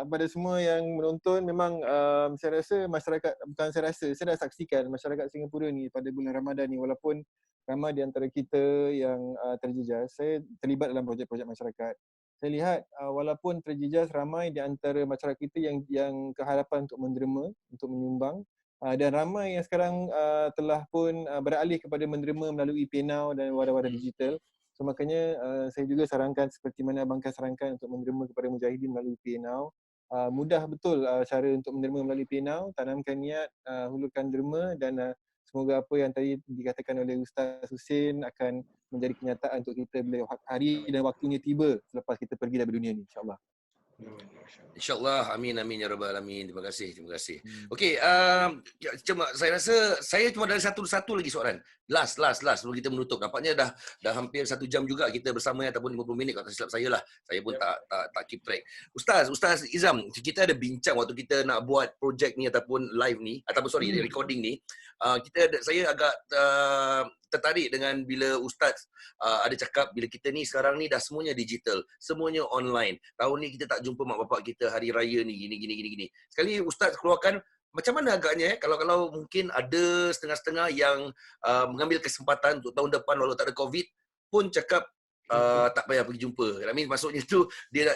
pada semua yang menonton memang saya rasa masyarakat, bukan saya dah saksikan masyarakat Singapura ni pada bulan Ramadan ni, walaupun ramai di antara kita yang terjejas, saya terlibat dalam projek-projek masyarakat. Saya lihat walaupun terjejas, ramai di antara masyarakat kita yang keharapan untuk menderma, untuk menyumbang, dan ramai yang sekarang telah pun beralih kepada menderma melalui PayNow dan wadah-wadah digital. So makanya saya juga sarankan seperti mana abang sarankan untuk menderma kepada mujahidin melalui PayNow. Mudah betul cara untuk menderma melalui PayNow, tanamkan niat, hulurkan derma, dan semoga apa yang tadi dikatakan oleh Ustaz Husin akan menjadi kenyataan untuk kita bila hari dan waktunya tiba selepas kita pergi dari dunia ni, insya-Allah. InsyaAllah, amin ya rabbal alamin. Terima kasih. Okey, cuma saya rasa saya cuma ada satu lagi soalan. Last sebelum kita menutup. Nampaknya dah hampir 1 jam juga kita bersama ataupun 50 minit kalau tak silap saya lah. Saya pun tak keep track. Ustaz Izam, kita ada bincang waktu kita nak buat projek ni ataupun live ni ataupun recording ni. Saya agak tertarik dengan bila Ustaz ada cakap bila kita ni sekarang ni dah semuanya digital, semuanya online. Tahun ni kita tak jumpa mak bapak kita hari raya ni gini. Sekali Ustaz keluarkan macam mana agaknya kalau mungkin ada setengah-setengah yang mengambil kesempatan untuk tahun depan walau tak ada COVID pun cakap tak payah pergi jumpa. I mean, maksudnya tu dia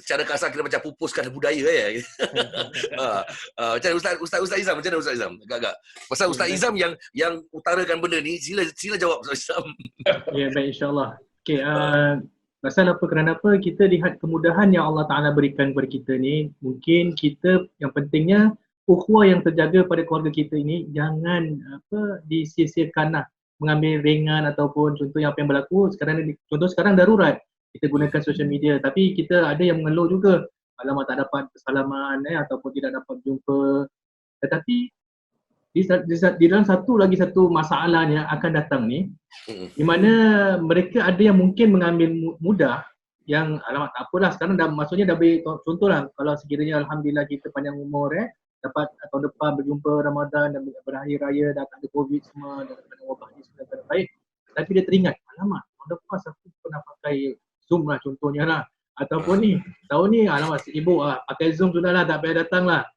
secara kasar kita macam pupuskan budaya ya. Macam Ustaz Izam, macam mana Ustaz Izam? Agak-agak. Pasal Ustaz Izam yang utarakan benda ni, sila jawab Ustaz Izam. Ya, baik, insya-Allah. Okey, pasal apa, kerana apa kita lihat kemudahan yang Allah Taala berikan kepada kita ni, mungkin kita yang pentingnya ukhuwah yang terjaga pada keluarga kita ini jangan disia-siakan lah, mengambil ringan ataupun contoh yang apa yang berlaku sekarang ni, contoh sekarang darurat. Kita gunakan social media, tapi kita ada yang mengeluh juga, alamak tak dapat bersalaman ataupun tidak dapat jumpa. Tetapi di dalam satu masalahnya akan datang ni, di mana mereka ada yang mungkin mengambil mudah, yang alamak tak apalah sekarang maksudnya dah beri contohlah, kalau sekiranya alhamdulillah kita panjang umur dapat tahun depan berjumpa Ramadan dan berakhir raya, dah tak ada COVID semua, dan wabah ni sudah baik, tapi dia teringat, alamak tahun depan aku pernah pakai Zoom lah contohnya lah, ataupun ni tahun ni alamak sibuk pakai Zoom sudahlah, tak payah datang lah.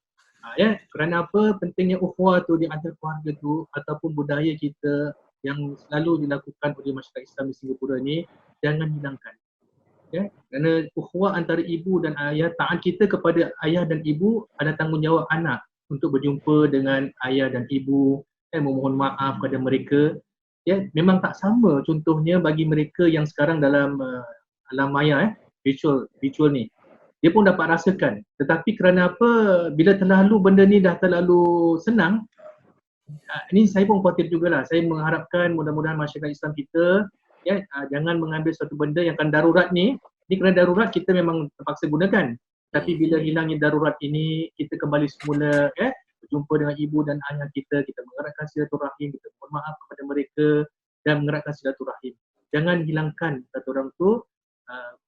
Kerana apa, pentingnya ukhuwah tu di antara keluarga tu ataupun budaya kita yang selalu dilakukan oleh masyarakat Islam di Singapura ni, jangan hilangkan. Kerana ukhuwah antara ibu dan ayah, taat kita kepada ayah dan ibu, ada tanggungjawab anak untuk berjumpa dengan ayah dan ibu, memohon maaf kepada mereka. Memang tak sama contohnya bagi mereka yang sekarang dalam alam maya, virtual ni, dia pun dapat rasakan. Tetapi kerana apa, bila terlalu benda ni dah terlalu senang, ini saya pun khawatir jugalah. Saya mengharapkan mudah-mudahan masyarakat Islam kita jangan mengambil satu benda yang akan darurat ni kerana darurat kita memang terpaksa gunakan. Tapi bila hilangnya darurat ini, kita kembali semula berjumpa dengan ibu dan ayah kita mengeratkan silaturahim, kita mohon maaf kepada mereka dan mengeratkan silaturahim. Jangan hilangkan kata orang tu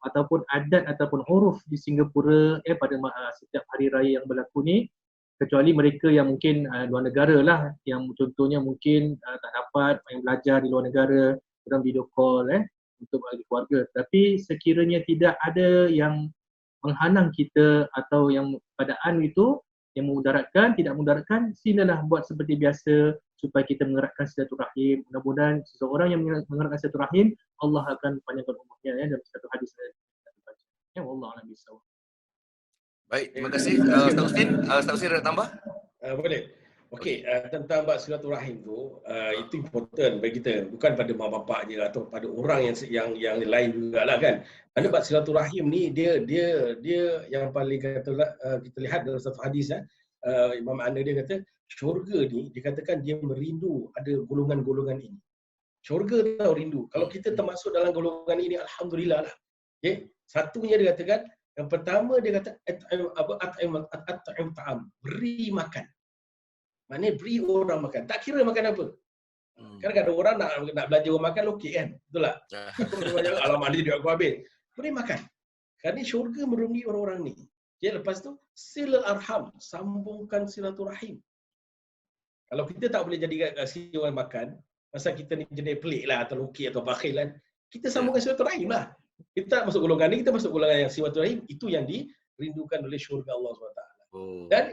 ataupun adat ataupun uruf di Singapura pada setiap hari raya yang berlaku ni, kecuali mereka yang mungkin luar negara lah, yang contohnya mungkin tak dapat yang belajar di luar negara, dalam video call untuk bagi keluarga. Tapi sekiranya tidak ada yang menghalang kita atau yang keadaan itu yang memudaratkan, tidak memudaratkan, silalah buat seperti biasa supaya kita mengeratkan silaturahim. Mudah-mudahan seseorang yang mengeratkan silaturahim, Allah akan panjangkan umurnya dalam satu hadis yang kita baca. Wallahu a'lam bishawab. Baik, terima kasih Ustaz Ustin. Ustaz Ustin ada tambah? Boleh. Okey, tentang bab silaturahim tu, itu important bagi kita, bukan pada mak bapak je atau pada orang yang lain jugalah kan. Kerana bab silaturahim ni dia yang paling kita lihat dalam satu hadis Imam An dia kata syurga ni dikatakan dia merindu ada golongan-golongan ini. Syurga tahu rindu. Kalau kita termasuk dalam golongan ini, alhamdulillah lah. Okay? Satunya dia katakan, yang pertama dia kata at'im ta'am, beri makan. Maknanya beri orang makan. Tak kira makan apa. Kadang-kadang orang nak belajar orang makan okey kan? Betul tak? Alamak dia aku habis. Beri makan. Kerana syurga merungi orang-orang ni. Okay, lepas tu silal arham, sambungkan silaturahim. Kalau kita tak boleh jadi kasi orang makan, pasal kita ni jenis pelik lah atau lokek atau bakhil kan, kita sambungkan silaturahim lah. Kita tak masuk golongan ni, kita masuk golongan yang silaturahim, itu yang dirindukan oleh syurga Allah SWT. Dan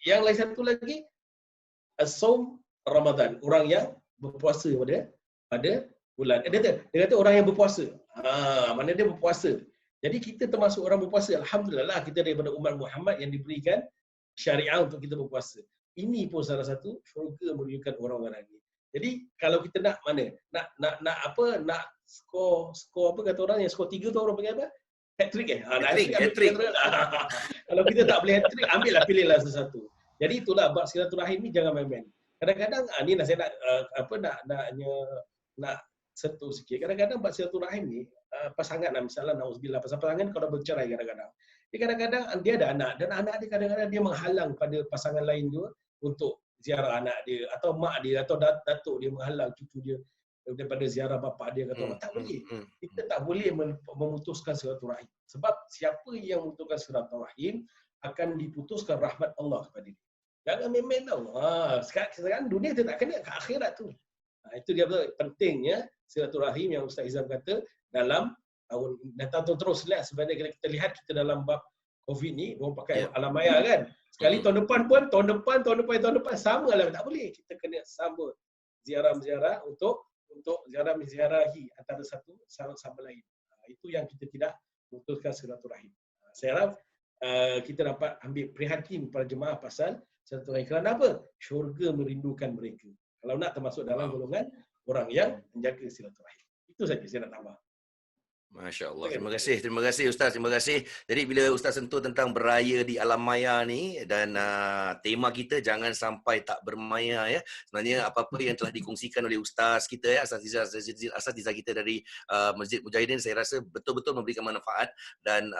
yang lain satu lagi, as-saum Ramadan, orang yang berpuasa pada bulan. Dia kata orang yang berpuasa. Mana dia berpuasa. Jadi kita termasuk orang berpuasa. Alhamdulillah kita daripada umat Muhammad yang diberikan syariah untuk kita berpuasa. Ini pun salah satu syurga menunjukkan orang-orang ini. Jadi kalau kita nak mana? Nak skor apa kata orang yang skor 3 tu orang panggil apa? Hat-trick hat-trick. Kalau kita tak boleh hat-trick, pilihlah sesuatu. Jadi itulah bab silaturahim ni jangan main-main. Kadang-kadang ni saya nak sentuh sikit. Kadang-kadang bab silaturahim ni pasangan misalnya nauzubillah pasangan kalau bercerai kadang-kadang. Dia kadang-kadang dia ada anak dan anak dia kadang-kadang dia menghalang pada pasangan lain juga untuk ziarah anak dia atau mak dia atau datuk dia menghalang cucu dia daripada ziarah bapa dia kata tak boleh. Kita tak boleh memutuskan silaturahim. Sebab siapa yang memutuskan silaturahim akan diputuskan rahmat Allah kepada dia. Jangan main-main tau. Sekarang dunia dia tak kena ke akhirat tu. Itu dia betul pentingnya silaturahim yang Ustaz Izam kata dalam tahun terus lah. Sebenarnya kita lihat kita dalam bab COVID ni, orang pakai alam maya kan. Sekali tahun depan sama lah. Tak boleh. Kita kena sambut ziarah-ziarah untuk ziarahi antara satu sama lain. Itu yang kita tidak memutuskan silaturahim. Saya harap kita dapat ambil prihatin para jemaah pasal silaturahim. Kerana apa? Syurga merindukan mereka. Kalau nak termasuk dalam golongan orang yang menjaga silaturahim. Itu saja saya nak tambah. Masya Allah. Terima kasih Ustaz. Terima kasih. Jadi bila Ustaz sentuh tentang beraya di alam maya ni dan tema kita jangan sampai tak bermaya ya. Sebenarnya apa-apa yang telah dikongsikan oleh Ustaz kita ya, asatidzah kita dari Masjid Mujahidin, saya rasa betul-betul memberikan manfaat dan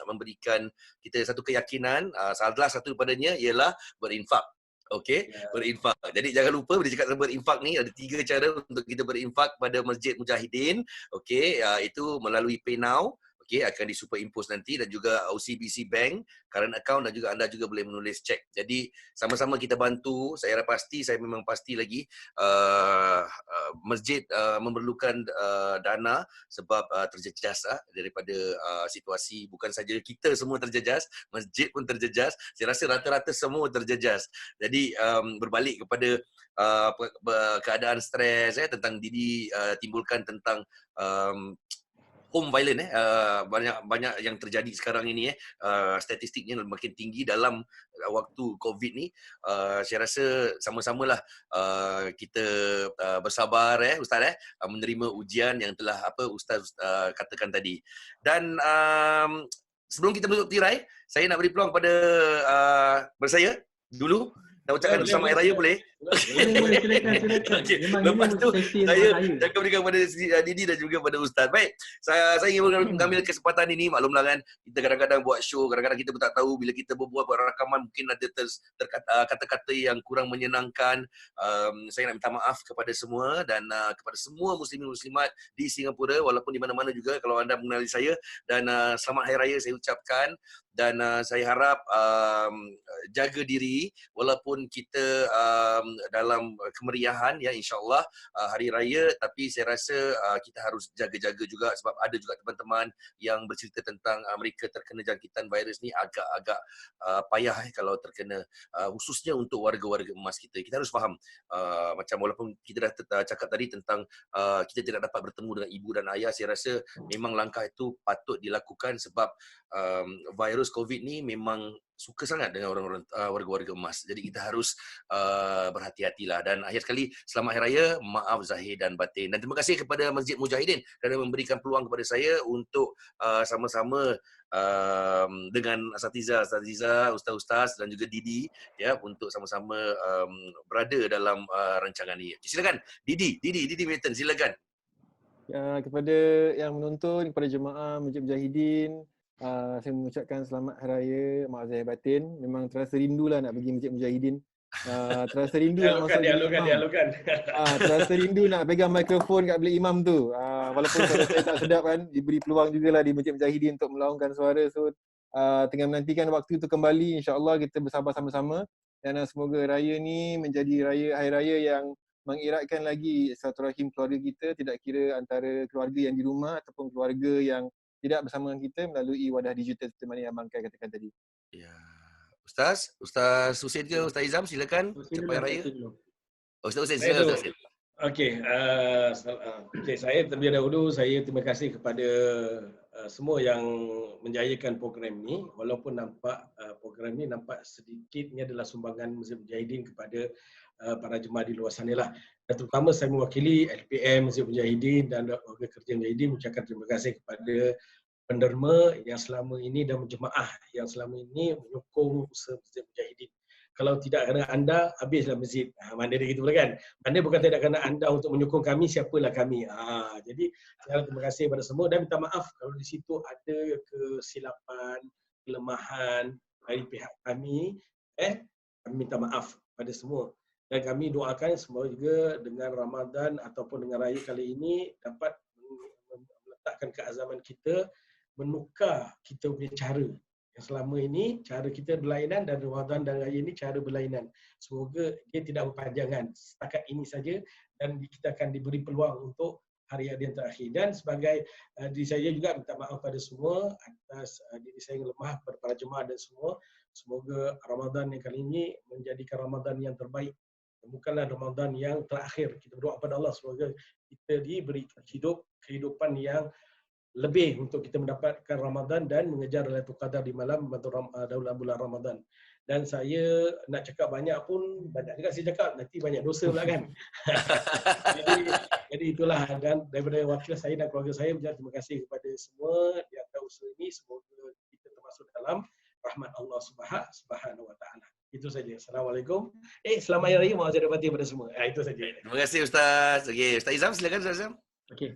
memberikan kita satu keyakinan. Salah satu daripadanya ialah berinfak. Okey, berinfak. Jadi jangan lupa bila cakap tentang berinfak ni ada 3 cara untuk kita berinfak pada Masjid Mujahidin. Okey, itu melalui PayNow. Okey, akan disuperimpose nanti dan juga OCBC Bank current account dan juga anda juga boleh menulis cek. Jadi sama-sama kita bantu. Saya memang pasti lagi masjid memerlukan dana sebab terjejas daripada situasi. Bukan saja kita semua terjejas, masjid pun terjejas. Saya rasa rata-rata semua terjejas. Jadi berbalik kepada keadaan stres tentang timbulkan tentang home violence banyak yang terjadi sekarang ini statistiknya makin tinggi dalam waktu COVID ni. Saya rasa sama-samalah kita bersabar Ustaz menerima ujian yang telah Ustaz katakan tadi. Dan sebelum kita menutup tirai, saya nak beri peluang pada bersaya dulu. Nak ucapkan selamat hari raya boleh? Boleh, silakan. Okay. Lepas tu saya akan berikan kepada Didi dan juga pada Ustaz. Baik, saya ingin mengambil kesempatan ini. Maklumlah kan, kita kadang-kadang buat show, kadang-kadang kita pun tak tahu bila kita buat rakaman mungkin ada kata-kata yang kurang menyenangkan. Saya nak minta maaf kepada semua dan kepada semua muslimin muslimat di Singapura walaupun di mana-mana juga kalau anda mengenali saya, dan selamat hari raya saya ucapkan. Dan saya harap jaga diri walaupun kita dalam kemeriahan ya, insyaAllah hari raya, tapi saya rasa kita harus jaga-jaga juga sebab ada juga teman-teman yang bercerita tentang mereka terkena jangkitan virus ni agak-agak payah kalau terkena, khususnya untuk warga-warga emas kita. Kita harus faham macam walaupun kita dah cakap tadi tentang kita tidak dapat bertemu dengan ibu dan ayah, saya rasa memang langkah itu patut dilakukan sebab virus virus COVID ni memang suka sangat dengan orang-orang warga-warga emas. Jadi kita harus berhati-hatilah. Dan akhir sekali, selamat Hari Raya, maaf zahir dan batin. Dan terima kasih kepada Masjid Mujahidin kerana memberikan peluang kepada saya untuk sama-sama dengan asatiza, ustaz-ustaz dan juga Didi ya untuk sama-sama berada dalam rancangan ini. Silakan Didi Milton, silakan. Kepada yang menonton, kepada jemaah Masjid Mujahidin, saya mengucapkan selamat Hari Raya, maaf zahir batin. Memang terasa rindulah nak pergi Masjid Mujahidin. Terasa rindu nak masuk bilik imam. Terasa rindu nak pegang mikrofon kat bilik imam tu. Walaupun suara saya tak sedap kan, diberi peluang jugalah di Masjid Mujahidin untuk melaungkan suara. So tengah menantikan waktu tu kembali, insya-Allah kita bersabar sama-sama dan semoga raya ni menjadi hari raya yang mengeratkan lagi silaturahim keluarga kita, tidak kira antara keluarga yang di rumah ataupun keluarga yang tidak bersama dengan kita melalui wadah digital seperti mana yang Abangkai katakan tadi. Ya. Ustaz Husin ke Ustaz Izam, silakan. Ucapan raya. Ustaz Husin, silakan Ustaz Husin. Okey, saya terlebih dahulu saya terima kasih kepada semua yang menjayakan program ni, walaupun nampak program ni nampak sedikit ni adalah sumbangan Masjid Mujahidin kepada para jemaah di luar sana lah. Dan terutama saya mewakili LPM Masjid Mujahidin dan warga kerja Mujahidin mengucapkan terima kasih kepada penderma yang selama ini dan jemaah yang selama ini menyokong usaha Masjid Mujahidin. Kalau tidak kerana anda, habislah masjid. Mana dia gitu pula kan. Mana bukan tidak kerana anda untuk menyokong kami, siapalah kami. Jadi saya terima kasih kepada semua dan minta maaf kalau di situ ada kesilapan, kelemahan dari pihak kami. Kami minta maaf pada semua. Dan kami doakan semoga dengan Ramadan ataupun dengan raya kali ini dapat meletakkan keazaman kita, menukar kita punya cara. Yang selama ini cara kita berlainan dan Ramadan dan raya ini cara berlainan. Semoga dia tidak berpanjangan. Setakat ini saja dan kita akan diberi peluang untuk hari-hari yang terakhir. Dan sebagai diri saya juga minta maaf pada semua atas diri saya yang lemah kepada para jemaah dan semua. Semoga Ramadan yang kali ini menjadikan Ramadan yang terbaik. Bukanlah Ramadan yang terakhir. Kita berdoa kepada Allah semoga kita diberi kehidupan yang lebih untuk kita mendapatkan Ramadan dan mengejar Lailatul Qadar di malam dalam bulan Ramadan. Dan saya nak cakap banyak pun, banyak juga saya cakap, nanti banyak dosa pula kan. jadi itulah, dan daripada wakil saya dan keluarga saya, terima kasih kepada semua di atas usaha ini. Semoga kita termasuk dalam rahmat Allah Subhanahu Wa Taala. Itu saja. Assalamualaikum. Selamat Hari Raya, maaf zahir batin kepada semua. Itu saja. Terima kasih Ustaz. Okey, Ustaz Izam, silakan Ustaz Izam. Okey.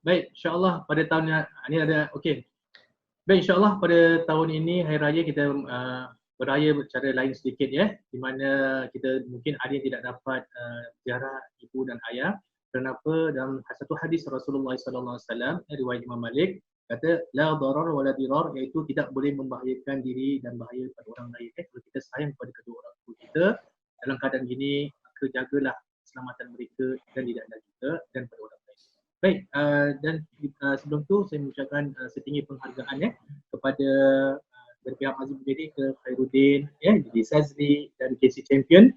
Baik, insya-Allah pada tahun ini ada Baik, insya-Allah pada tahun ini Hari Raya kita beraya secara lain sedikit ya, di mana kita mungkin ada yang tidak dapat ziarah ibu dan ayah. Kenapa? Dalam satu hadis Rasulullah sallallahu alaihi wasallam riwayat Imam Malik kata la darar wala dirar, iaitu tidak boleh membahayakan diri dan bahaya kepada orang lain. Kalau kita sayang kepada kedua orang tua kita dalam keadaan gini, maka jagalah keselamatan mereka dan tidak ada kita dan pada orang lain. Baik, dan sebelum tu saya mengucapkan setinggi penghargaan kepada dari pihak Masjid Mujahidin ke Khairuddin, Didi Sazli dan KC Champion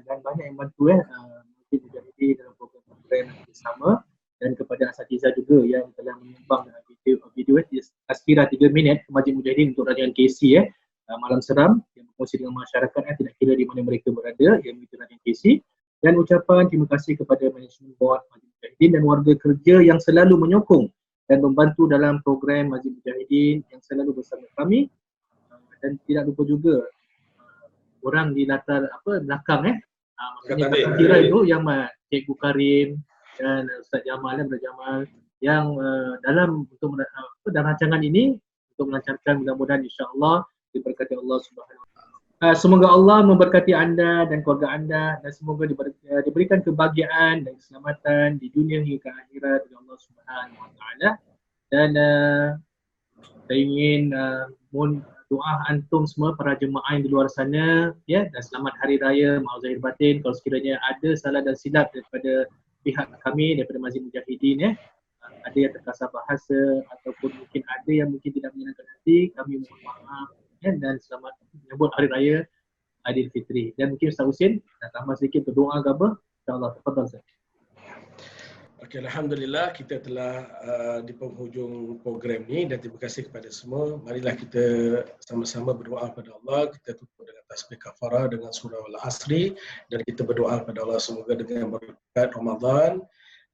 dan banyak yang bantu Masjid Mujahidin dalam program-program yang bersama, dan kepada asatiza juga yang telah menyumbang video Aspira 3 minit ke Masjid Mujahidin untuk rancangan KC Malam Seram yang berkongsi dengan masyarakat tidak kira di mana mereka berada yang mengikuti rancangan KC. Dan ucapan terima kasih kepada Management Board Masjid Mujahidin dan warga kerja yang selalu menyokong dan membantu dalam program Masjid Mujahidin yang selalu bersama kami. Dan tidak lupa juga orang di latar belakang maksudnya kira itu yang Cikgu Karim dan Ustaz Jamal yang dalam untuk dalam rancangan ini untuk melancarkan, mudah-mudahan insya-Allah diberkati Allah Subhanahu Wa Taala. Semoga Allah memberkati anda dan keluarga anda dan semoga diberikan kebahagiaan dan keselamatan di dunia hingga ke akhirat oleh Allah Subhanahu Wa Taala. Dan saya ingin mohon doa antum semua para jemaah yang di luar sana dan selamat Hari Raya, maaf zahir batin kalau sekiranya ada salah dan silap daripada pihak kami daripada Masjid Mujahidin ada yang terkasar bahasa ataupun mungkin ada yang mungkin tidak menyenangkan hati, kami mohon maaf dan selamat menyambut Hari Raya Aidilfitri. Dan mungkin Ustaz Husin nak tambah sedikit untuk doa ke apa? InsyaAllah, tafadhal Ustaz. Okey, Alhamdulillah kita telah di penghujung program ni dan terima kasih kepada semua. Marilah kita sama-sama berdoa kepada Allah. Kita tutup dengan tasbih kafarah dengan surah Al-Asri dan kita berdoa kepada Allah semoga dengan berkat Ramadan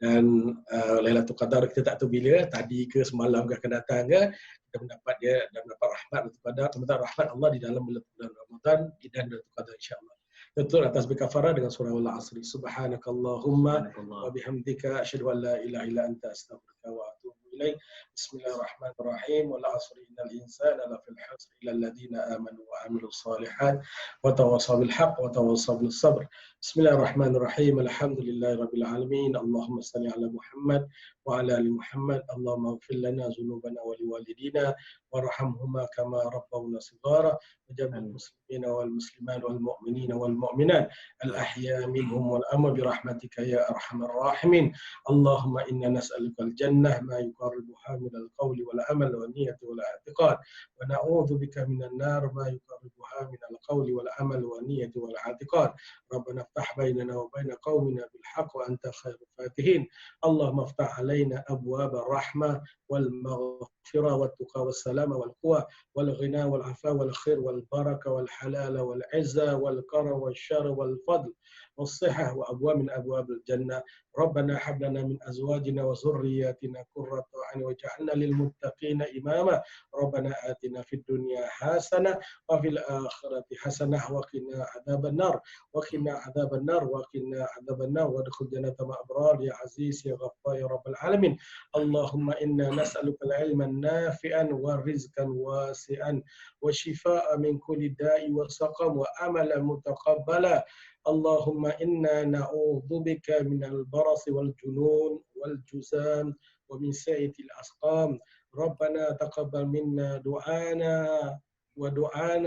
dan Lailatul Qadar kita tak tahu bila, tadi ke semalam ke akan datang ke, kita mendapat dia dan mendapat rahmat Lailatul Qadar, mendapat rahmat Allah di dalam bulan Ramadan dan Lailatul Qadar insya-Allah. Tutup atas berkafarah dengan surah Al-Asri. Subhanakallahumma wa bihamdika asyhadu an la ilaha illa anta astaghfiruka wa atubu ilaik. Bismillahirrahmanirrahim. Wal 'asri innal insana lafil khusr illa alladhina amanu wa 'amilus shalihat wa tawassaw bil haqq wa tawassaw bis sabr. Bismillahirrahmanirrahim. Alhamdulillahirabbil alamin. Allahumma shalli ala Muhammad wa ala ali Muhammad. Allahumma ighfir lana dhunubana wa liwalidina warhamhuma kama rabbawna shighara. وجميع المسلمين والمسلمات والمؤمنين والمؤمنات الأحياء منهم والأموات برحمتك يا أرحم الراحمين. اللهم إنا نسألك الجنة ما يقربها من القول والعمل والنية والاعتقاد ونعوذ بك من النار ما يقربها من القول والعمل والنية والاعتقاد. ربنا افتح بيننا وبين قومنا بالحق وأنت خير الفاتحين. اللهم افتح علينا أبواب الرحمة والمغفرة والتقى والسلامة والقوة والغنى والعفاء والخير والبركة والحلال والعزة والكرم والشر والفضل والصحة وأبواب من أبواب الجنة. ربنا هب لنا من أزواجنا وذرياتنا قرة أعين واجعلنا للمتقين إماما. ربنا آتنا في الدنيا حسنة وفي الآخرة حسنة وقنا عذاب النار وقنا عذاب النار وقنا عذاب النار وادخل جنة مع أبرار يا عزيز يا غفار يا رب العالمين. اللهم إنا نسألك العلم النافعا ورزقا واسعا وشفاء من كل داء وسقم وأملا متقبلا. اللهم إنا نعوذ بك من البرص والجنون والجذام ومن سيئة الأسقام. ربنا تقبل منا دعانا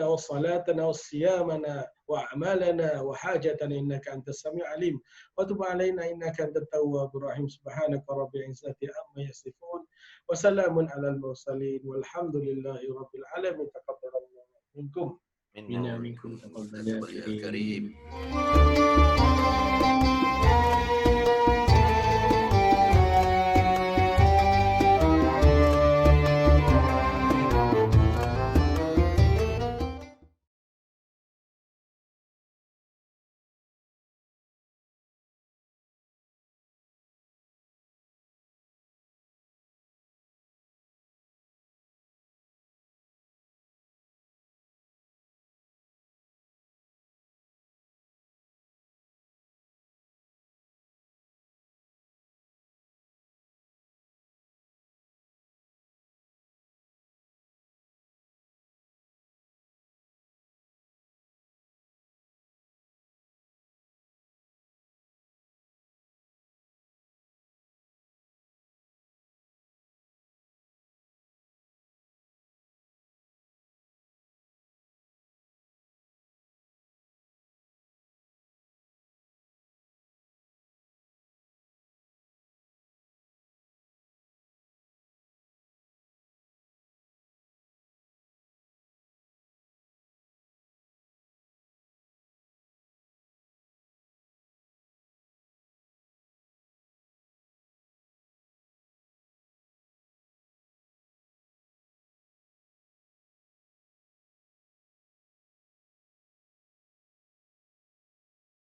وصلاتنا وصيامنا وأعمالنا وحاجتنا إنك أنت السميع العليم وتب علينا إنك أنت التواب الرحيم. سبحانك رب العزة عما يصفون وسلام على المرسلين والحمد لله رب العالمين. تقبل الله منكم. Minna minkum minkum. taqabbal ya karim. Karim.